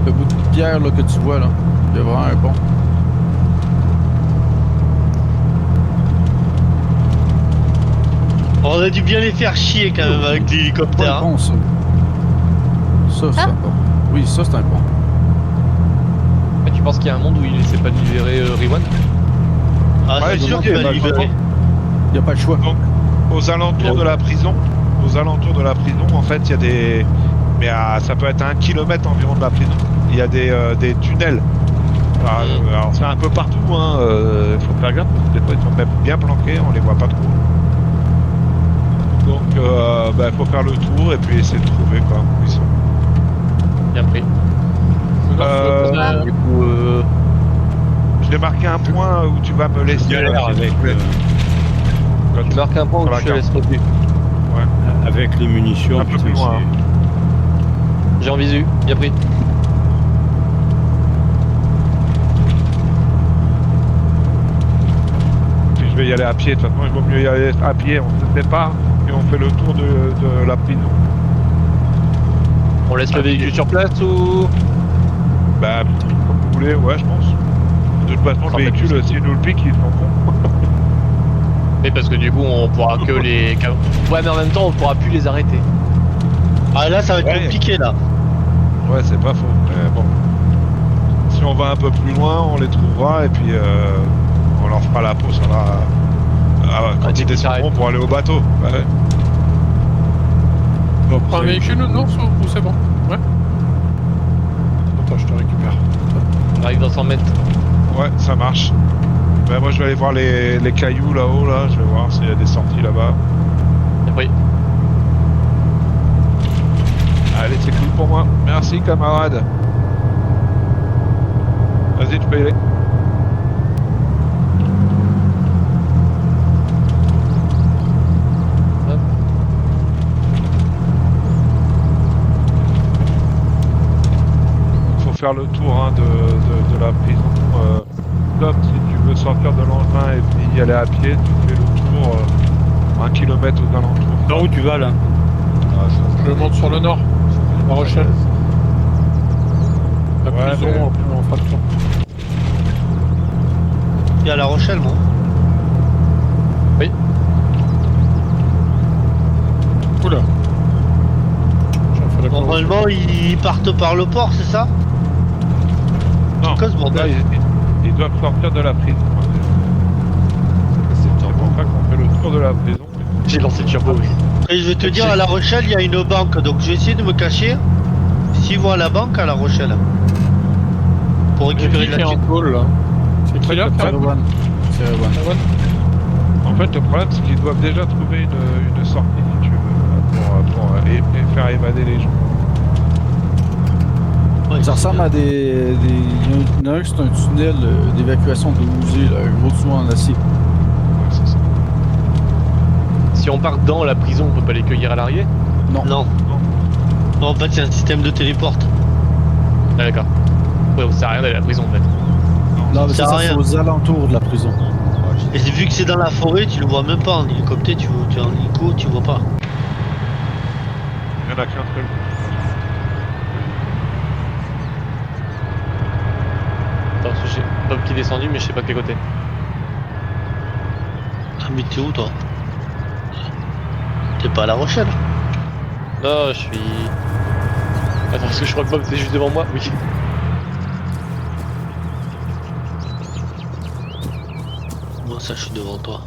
Le bout de pierre là, que tu vois, là. Il y a vraiment un pont. On a dû bien les faire chier quand même avec Pas l'hélicoptère. un pont, ça. Ça, c'est Ah. un pont. Oui, ça, c'est un pont. Mais tu penses qu'il y a un monde où il essaie pas de libérer Riwan? Ah, Ouais, c'est sûr donc, qu'il va bah, libérer. Il n'y a pas le choix. Aux alentours de la prison, en fait, il y a des. Mais ça peut être à 1 kilomètre environ de la prison. Il y a des tunnels. Alors c'est un peu partout, hein. Faut faire gaffe parce que des fois ils sont même bien planqués, on les voit pas trop. Donc faut faire le tour et puis essayer de trouver quoi où ils sont. Bien pris. Du coup, Je vais marquer un point où tu vas me laisser. Galère s'il te avec, plaît. tu marques un point Sur où la je te carte. laisse reculer. avec les munitions. Un peu putain, plus loin, c'est- J'ai en visu, bien pris. Puis je vais y aller à pied. De toute façon, il vaut mieux y aller à pied. On se sépare et on fait le tour de la prison. On laisse le véhicule sur place ou... Bah, comme vous voulez, ouais, je pense. De toute façon, le véhicule, s'il nous le pique, ils sont cons. Mais parce que du coup on pourra que les... Ouais mais en même temps on pourra plus les arrêter. Ah là, ça va être Ouais. compliqué là. Ouais, c'est pas faux. Mais bon. Si on va un peu plus loin, on les trouvera et puis on leur fera la peau sur la. Quand dès ils qu'ils descendront s'arrêtent. pour aller au bateau. Bah ouais. Bon, Prends un c'est- véhicule ou non ou c'est bon? Ouais. Attends, je te récupère. On arrive dans 100 mètres. Ouais, ça marche. Bah, moi, je vais aller voir les cailloux là-haut, là. Je vais voir s'il y a des sorties là-bas. Bien pris. Allez, c'est cool pour moi. Merci, camarade. Vas-y, tu peux y aller. Hop. Faut faire le tour hein, de la prison. Top, si tu veux sortir de l'engin et puis y aller à pied, tu fais le tour 1 kilomètre aux alentours. Par où tu vas là? Ah, Je monte sur le nord. La Rochelle. La Ouais, prison, mais- on fera le tour. Il y a La Rochelle, moi. Oula. J'ai fait la course. Normalement, ils partent par le port, c'est ça? Non, C'est quoi ce là, bordel? ils doivent sortir de la prison. C'est le C'est pour ça qu'on fait le tour de la prison. J'ai lancé le turbo, oui. Et je vais te dire, à La Rochelle, il y a une banque, donc je vais essayer de me cacher. S'ils vont à la banque à La Rochelle. Pour C'est récupérer qui de qui est la en thune. tôle là? C'est qui là? C'est Rewan. C'est Rewan. Taïwan. En fait, le problème, c'est qu'ils doivent déjà trouver une sortie, si tu veux, pour faire évader les gens. Ouais, Ça ressemble à c'est il y en a un qui c'est un tunnel d'évacuation de Ouzé, là, un gros tuyau en acier. Ouais, c'est ça. Si on part dans la prison, on peut pas les cueillir à l'arrière. Non. Non, en fait, c'est un système de téléporte. Ah, d'accord. Ouais, ça sert à rien d'aller à la prison en fait. Non, mais Ça ça, sert à c'est rien. aux alentours de la prison. Et vu que c'est dans la forêt, tu le vois même pas en hélicoptère, tu es en hélico, tu vois pas. Il y en a qu'un seul. Attends, parce que j'ai Bob qui est descendu, mais je sais pas de quel côté. Ah, mais t'es où toi? T'es pas à La Rochelle? Non, je suis. Attends, parce que je crois que Bob était juste devant moi. Oui. Moi, ça, je suis devant toi.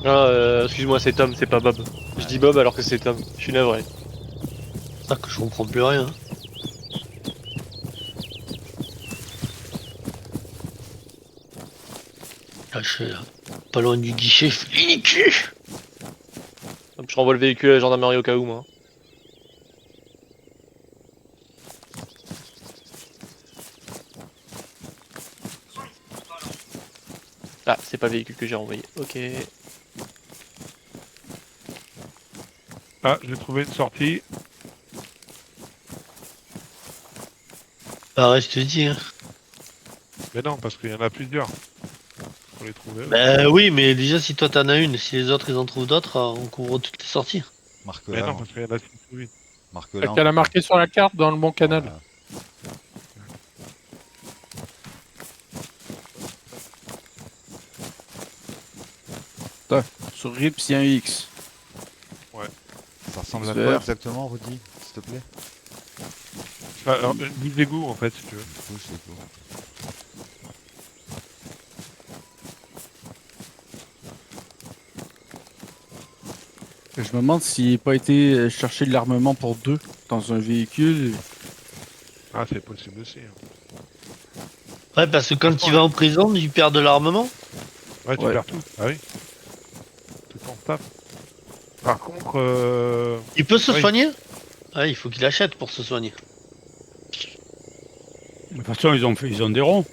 Ah, excuse-moi, c'est Tom, c'est pas Bob. Je dis Bob alors que c'est Tom. Je suis navré. C'est ça que je comprends plus rien. Là, je suis là, pas loin du guichet, flic. Hop, je renvoie le véhicule à la gendarmerie au cas où, moi. Ah, c'est pas le véhicule que j'ai renvoyé. Ok. Ah, j'ai trouvé une sortie. Bah, reste dit, hein. Mais non, parce qu'il y en a plusieurs. Faut les trouver. Bah oui, mais déjà, si toi t'en as une, si les autres ils en trouvent d'autres, on couvre toutes les sorties. Mais Marque-la. non, parce qu'il y en a 6 ou 8. Marque-la. Qu'elle a marqué sur la carte dans le bon canal. Voilà. Sur Rips, il y a un X. Ça ressemble à Super. quoi exactement, Rudy, s'il te plaît? Alors, une boule d'égout, en fait, si tu veux. Oui, c'est tout. Je me demande s'il n'a pas été chercher de l'armement pour deux dans un véhicule. Ah, c'est possible aussi. Hein. Ouais, parce que quand tu vas en prison, tu perds de l'armement. Ouais, tu Ouais. perds tout. Ah oui. Tout ton taf. Par contre, Il peut se Oui. soigner. Ouais, il faut qu'il achète pour se soigner. De toute façon, ils ont des ronds.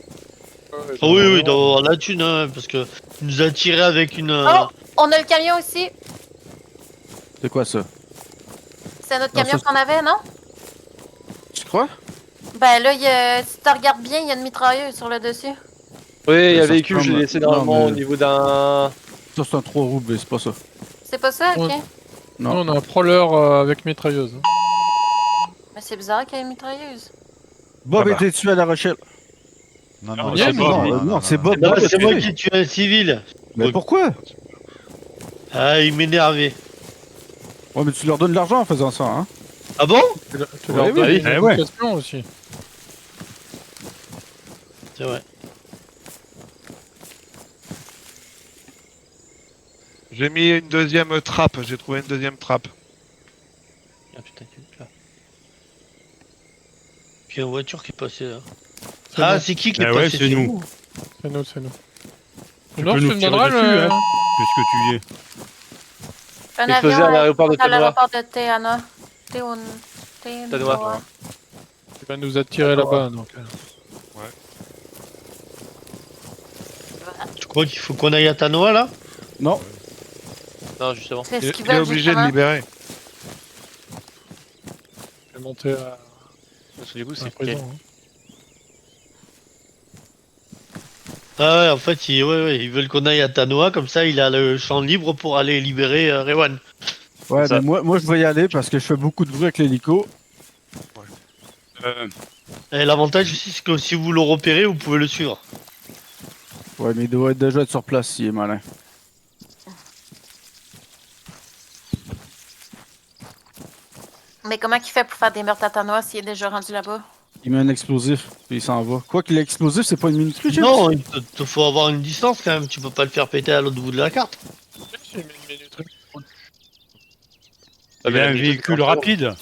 Ah oui, oui, il doit avoir la thune, hein, parce que il nous a tiré avec une. Oh, on a le camion aussi. C'est quoi ça? C'est notre Non, camion ça, qu'on avait, non? Tu crois? Ben là, si tu regardes bien, il y a une mitrailleuse sur le dessus. Oui, il y a Ça un véhicule, je ressemble- l'ai laissé non, normalement au mais- niveau d'un. Ça, c'est un 3 roues, mais c'est pas ça. C'est pas ça, ok? Ouais. Non. Nous, on a un prowler avec mitrailleuse. Mais c'est bizarre qu'il y ait une mitrailleuse. Bob Ah bah. était tué à La Rochelle. Non, Ah, non, on y est, c'est nous, Bob. lui. Non, c'est Bob. Non, Bob a c'est moi tué. qui ai tué un civil. Mais Oui. pourquoi? Ah, il m'énervait. Ouais, mais tu leur donnes de l'argent en faisant ça, hein? Ah bon? Tu leur oui, donnes oui. une Eh ouais. éducation aussi. C'est vrai. j'ai mis une deuxième trappe. J'ai trouvé une deuxième trappe. Ah putain, tu là. Puis il y a une voiture qui est passée là. C'est Ah, nous. c'est qui est Eh ouais, passé c'est chez nous. C'est nous, c'est nous. Tu Non, peux tu nous me tirer donneras dessus, le... hein. Puisque tu y es. Un Explosé avion à l'aéroport de à Tanoa. l'aéroport de Théana. Tanoa. Tu vas nous attirer là-bas, donc... Tu crois qu'il faut qu'on aille à Tanoa là? Non. Non, justement. C'est ce Il qu'ils il est veulent, obligé de justement. libérer. Je vais monter à Parce que du coup, la c'est prison. quel- hein. Ah ouais, en fait, ils veulent qu'on aille à Tanoa, comme ça il a le champ libre pour aller libérer Rewan. Ouais, ça. mais moi, je vais y aller parce que je fais beaucoup de bruit avec l'hélico. Et l'avantage aussi, c'est que si vous le repérez, vous pouvez le suivre. Ouais, mais il doit déjà être sur place s'il est malin. Mais comment qu'il fait pour faire des meurtres à Tanoa s'il est déjà rendu là-bas? Il met un explosif, puis il s'en va. Quoi qu'il ait explosif, c'est pas une minute James? Non, il te faut avoir une distance quand même, tu peux pas le faire péter à l'autre bout de la carte. J'ai mis une minuterie. Ah, Il mais a la un minute, véhicule c'est pas rapide.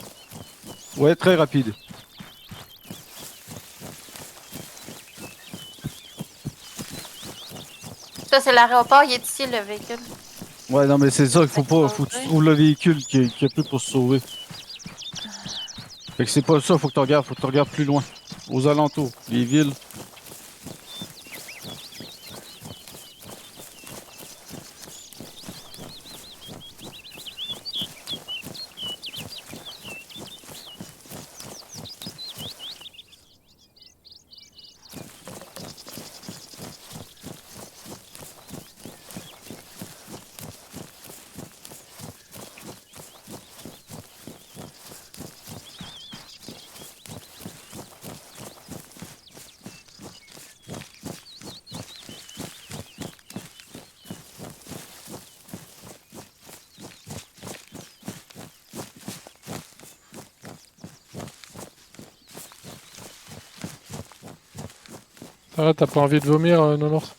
Ouais, très rapide. Ça, c'est l'aéroport, il est ici, le véhicule. Ouais, non, mais c'est ça qu'il faut pas. Faut que tu trouves le véhicule qui a plus pour se sauver. Fait que c'est pas ça, faut que tu regardes plus loin. Aux alentours, les villes. Ça va, t'as pas envie de vomir, Nounours?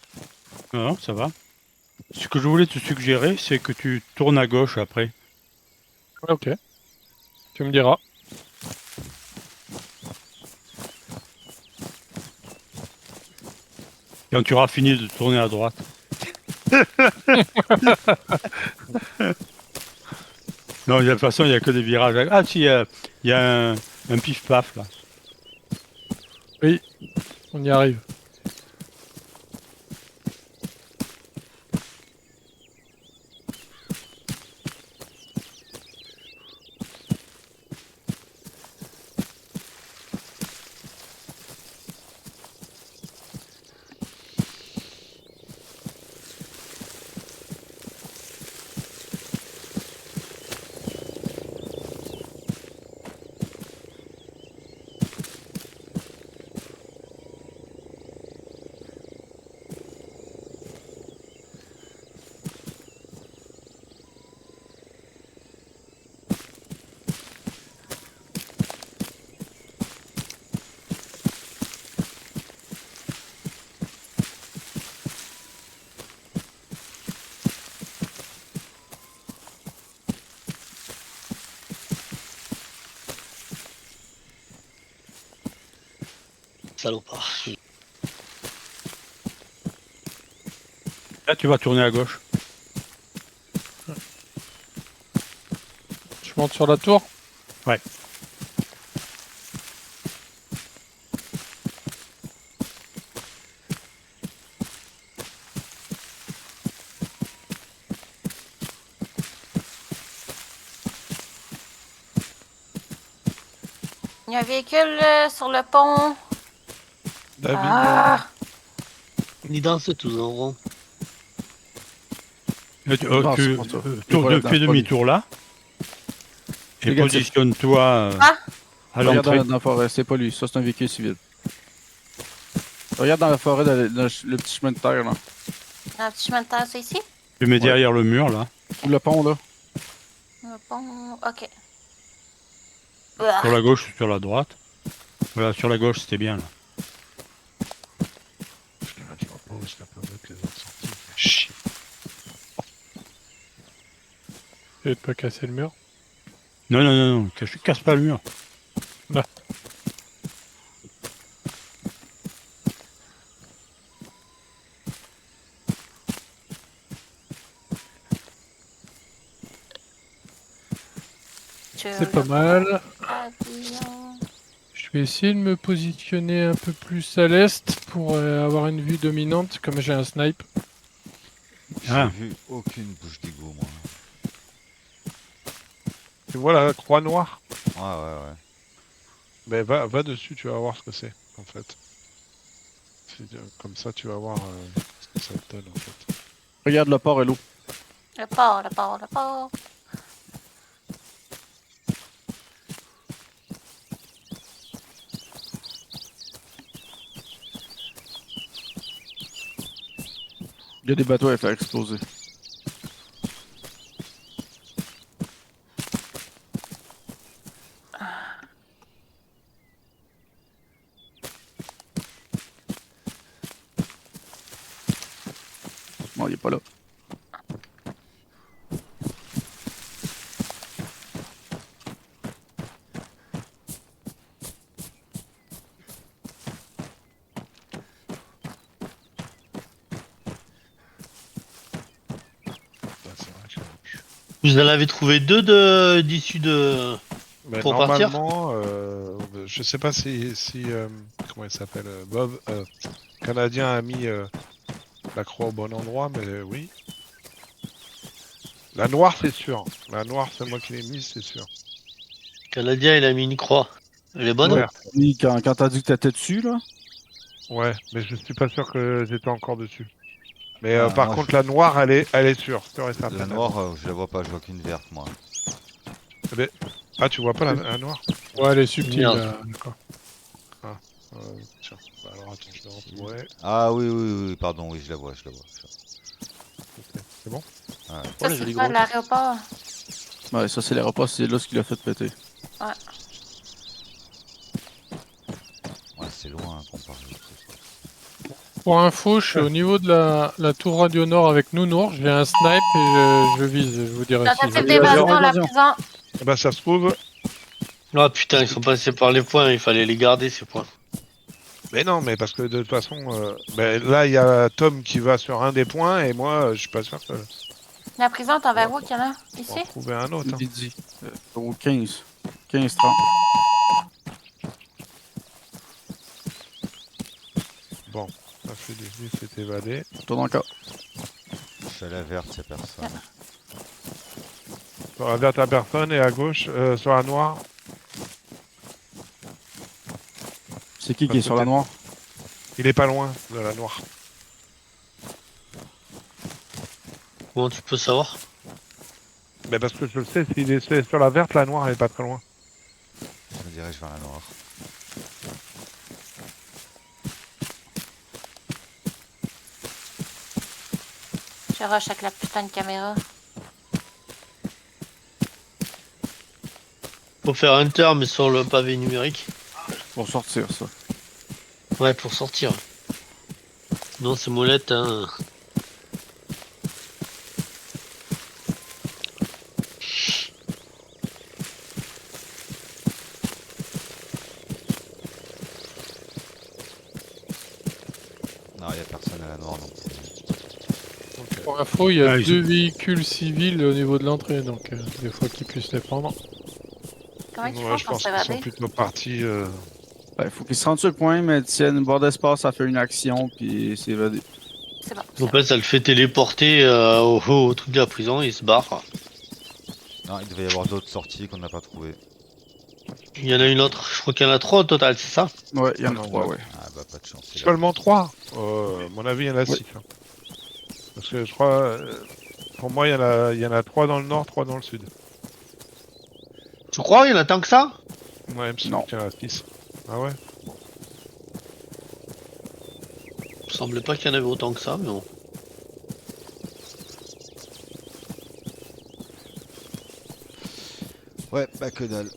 Non, non, ça va. Ce que je voulais te suggérer, c'est que tu tournes à gauche après. Ouais, ok. Tu me diras. Quand tu auras fini de tourner à droite. Non, de toute façon, il n'y a que des virages. Ah, si, il y a un pif-paf là. On y arrive. Salopard. Là, tu vas tourner à gauche. Je monte sur la tour. Ouais. Il y a un véhicule sur le pont. David, Ah! Ils dansent tous en rond. Tu Non, c'est pour toi. fais demi-tour là. Et Regarde, positionne-toi Ah! à Regarde l'entrée. dans la forêt, c'est pas lui, ça c'est un véhicule civil. Regarde dans la forêt, dans le petit chemin de terre là. Un petit chemin de terre, c'est ici? Tu mets derrière le mur là. Sous le pont là. Le pont. Ok. Sur la gauche ou sur la droite. Voilà, sur la gauche, c'était bien là. je vois pas où je la peux mettre les autres sorties. Chier. Je vais pas casser le mur. Non, non, non, non, casse pas le mur. C'est pas mal. Pavillon. Je vais essayer de me positionner un peu plus à l'est pour avoir une vue dominante, comme j'ai un snipe. J'ai Ah. vu aucune bouche d'égout, moi. Tu vois la croix noire? Ouais, ouais, ouais. Ben va dessus, tu vas voir ce que c'est, en fait. Comme ça, tu vas voir ce que ça te donne, en fait. Regarde le port et l'eau. Le port, le port, le port. Il y a des bateaux à faire exploser. Non, il est pas là. C'est vrai que Vous en avez trouvé deux d'issus de. Ben, Pour partir normalement, je sais pas si comment il s'appelle, Bob, Canadien a mis la croix au bon endroit, mais oui. La noire, c'est sûr. La noire, c'est moi qui l'ai mise, c'est sûr. Canadien, il a mis une croix. Elle est bonne? Ouais. Oui, quand t'as dit que t'étais dessus là. Ouais, mais je suis pas sûr que j'étais encore dessus. Mais Ah, par moi, contre, la noire, elle est sûre. Sûre et certaine. La noire, je la vois pas, je vois qu'une verte, moi. Ah, tu vois pas la noire? Ouais, elle est subtile. Merde. D'accord. Ah, tiens. Bah, alors attends, je vais retrouver. Ah oui, oui, oui, pardon, oui, je la vois, je la vois. C'est bon? Ouais. Ça, les c'est jolis pas gros. l'aéroport. Ouais, ça c'est l'aéroport, c'est là ce qui l'a fait péter. Ouais, c'est loin, hein, comparé. Pour info, je suis au niveau de la tour radio nord avec Nounours, j'ai un snipe et je vise, je vous dirai si Tentative je... d'évasion à la évasion. prison. Bah ça se trouve. Ah putain, ils sont passés par les points, il fallait les garder ces points. Mais non, mais parce que de toute façon, là il y a Tom qui va sur un des points et moi je suis pas sûr que La prison, t'en vers où qu'il y en a? on Ici? va trouver un autre. Hein. Midi. Au 15. 15-30. Bon, ça fait 18, c'est évadé. Tourne encore. Je suis à la verte, c'est personne. Sur la verte à personne et à gauche, sur la noire. C'est qui est sur la noire? Il est pas loin de la noire. Comment tu peux savoir? Mais parce que je le sais, s'il est sur la verte, la noire elle est pas très loin. Je me dirige vers la noire. Je rush avec la putain de caméra. Faut faire Hunter, mais sur le pavé numérique. Pour sortir, ça. Ouais, pour sortir. Non, c'est molette, hein. Non, il n'y a personne à la noire non plus. Pour info, il y a Ah, ils deux véhicules civils au niveau de l'entrée, donc des fois qu'ils puissent les prendre. Comment ils Ouais, font je pour pense qu'ils sont s'évader? plutôt partis. Il faut qu'ils se rendent sur le point, mais tiennent une barre d'espace, ça fait une action, puis s'évader. C'est bon. En fait, ça le fait téléporter au truc de la prison et il se barre. Non, il devait y avoir d'autres sorties qu'on n'a pas trouvées. Il y en a une autre, je crois qu'il y en a 3 au total, c'est ça? Ouais, il y en a Non, 3, ouais. ouais. Ah bah pas de chance. c'est là. Seulement 3 À mon avis, il y en a 6. Parce que je crois, pour moi, il y en a 3 dans le nord, 3 dans le sud. Tu crois, il y en a tant que ça? Ouais, il me semble Non. qu'il y en a 6. Ah ouais? Il me semblait pas qu'il y en avait autant que ça, mais bon. Ouais, bah que dalle.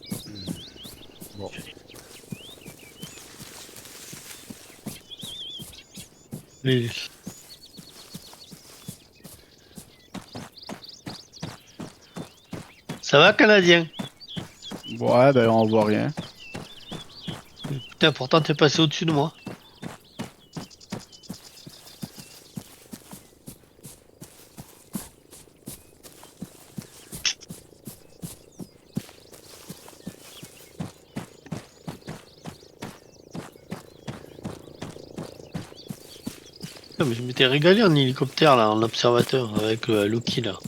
Bon. Mais- Ça va, Canadien? Ouais, ben on voit rien. Putain, pourtant t'es passé au-dessus de moi. Putain, mais je m'étais régalé en hélicoptère là, en observateur avec Loki là.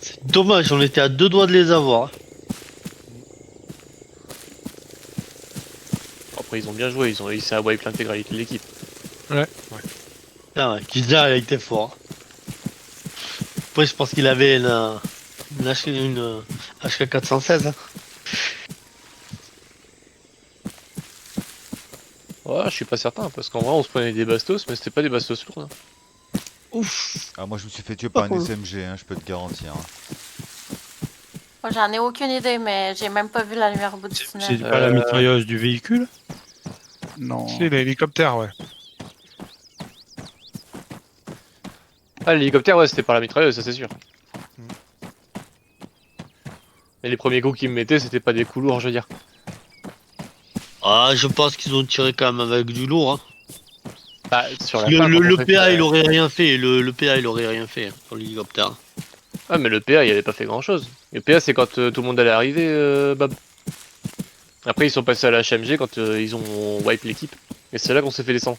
C'est dommage, on était à 2 doigts de les avoir. Après, ils ont bien joué, ils ont réussi à wipe l'intégralité de l'équipe. Putain, ouais, Kizar, il était fort. Après, je pense qu'il avait une HK 416. Hein. Ouais, je suis pas certain, parce qu'en vrai, on se prenait des bastos, mais c'était pas des bastos lourds. Hein. Ouf. Ah, moi je me suis fait tuer par un cool. SMG, hein, je peux te garantir. Hein. Moi, j'en ai aucune idée, mais j'ai même pas vu la lumière au bout du C'est tunnel. pas la mitrailleuse du véhicule? Non. Si, l'hélicoptère, ouais. Ah, l'hélicoptère, ouais, c'était par la mitrailleuse, ça c'est sûr. Et les premiers coups qu'ils me mettaient, c'était pas des coups lourds, je veux dire. Ah, je pense qu'ils ont tiré quand même avec du lourd. Hein. Bah, sur la Le, fin, le- quand le on fait PA, que- il aurait rien fait. Le PA, il aurait rien fait hein, sur l'hélicoptère. Ah, mais le PA, il avait pas fait grand chose. Le PA, c'est quand tout le monde allait arriver, Bab. Après, ils sont passés à la HMG quand ils ont wipe l'équipe. Et c'est là qu'on s'est fait descendre.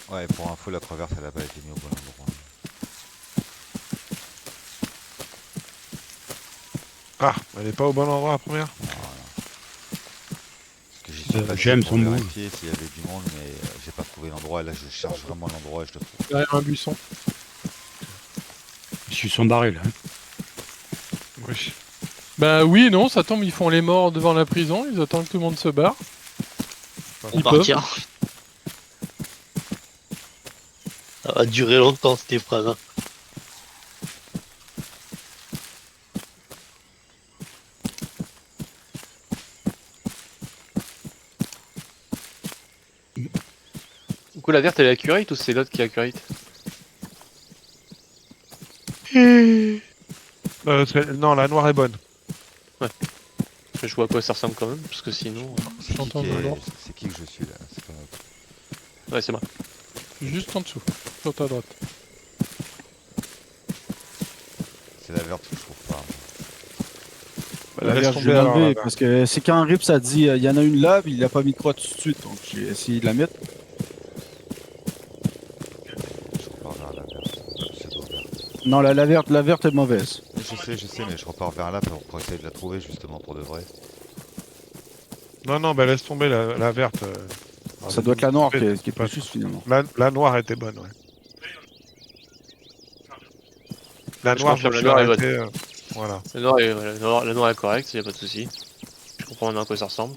Ouais, pour info, la traverse elle a pas été mise au bon endroit. Ah, elle est pas au bon endroit la première? Parce que j'y suis passé j'aime pour son move. vérifier s'il y avait du monde, mais j'ai pas trouvé l'endroit. Et là, je cherche vraiment l'endroit et je le trouve. Derrière un buisson. Je suis son barrel. Hein. Oui. Bah oui, non, ça tombe, ils font les morts devant la prison, ils attendent que tout le monde se barre. Pour Ils partir. Ça va durer longtemps cette épreuve. Hein. la verte elle est accurate ou c'est l'autre qui est accurate? Non, la noire est bonne. Je vois à quoi ça ressemble quand même, parce que sinon... J'entends de l'or. C'est qui que je suis là? C'est pas... Ouais, c'est moi. Juste en dessous, sur ta droite. C'est la verte que je trouve pas. La Laisse verte, tomber je vais alors, l'enlever la parce que c'est quand Rip ça dit il y en a une là, puis il a pas mis de croix tout de suite, donc j'ai essayé de la mettre. Je repars vers la verte. Pseudo-verte. Non, la verte est mauvaise. Je sais, mais je repars vers là pour essayer de la trouver justement pour de vrai. Non, non, bah laisse tomber la verte. Ça doit être la noire qui Ouais. est pas juste finalement. La noire était bonne, ouais. La Je noire, confirme, je la me noire est suis bonne. arrêté, voilà. La noire est correcte, y a pas de souci. Je comprends maintenant à quoi ça ressemble.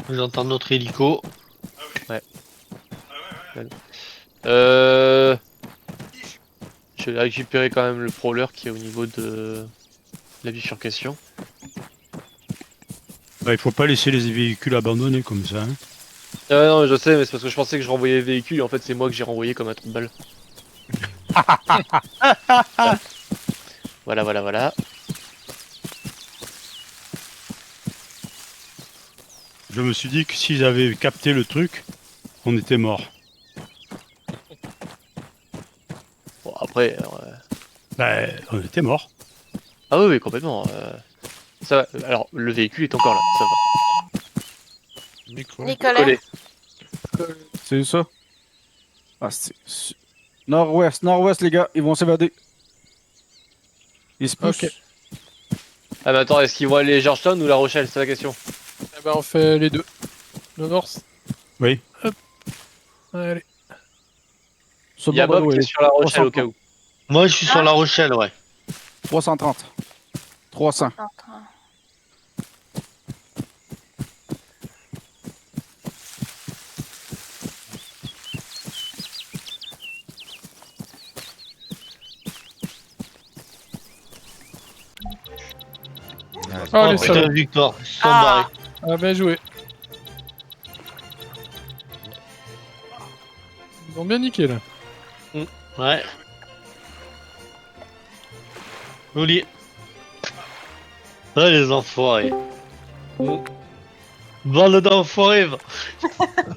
J'entends notre hélico. Je vais récupérer quand même le prowler qui est au niveau de la bifurcation. Bah, il faut pas laisser les véhicules abandonnés comme ça. Hein. Non, je sais, mais c'est parce que je pensais que je renvoyais les véhicules et en fait c'est moi que j'ai renvoyé comme un trou de balle. Voilà. Je me suis dit que s'ils avaient capté le truc, on était mort. Bon, après... Bah, on était mort. Ah oui, complètement. Ça va. Alors, le véhicule est encore là, ça va. Nicolas. Collé. C'est ça? Ah, nord-ouest, les gars, ils vont s'évader. Ils se poussent. Ok. Ah mais attends, est-ce qu'ils vont aller Georgetown ou La Rochelle? C'est la question. Eh ben on fait les deux. Le nord. Oui. Allez. Sur Il le y a bord de Bob qui est l'ouest. sur La Rochelle au cas où. Moi, je suis sur La Rochelle, ouais. 330. 300. Oh, les Oh putain, salauds. Victor, ils se sont Ah. barrés. Ah, bien joué. Ils ont bien niqué là. Ouais. Joli. Ah, les enfoirés. Bande d'enfoirés. Va.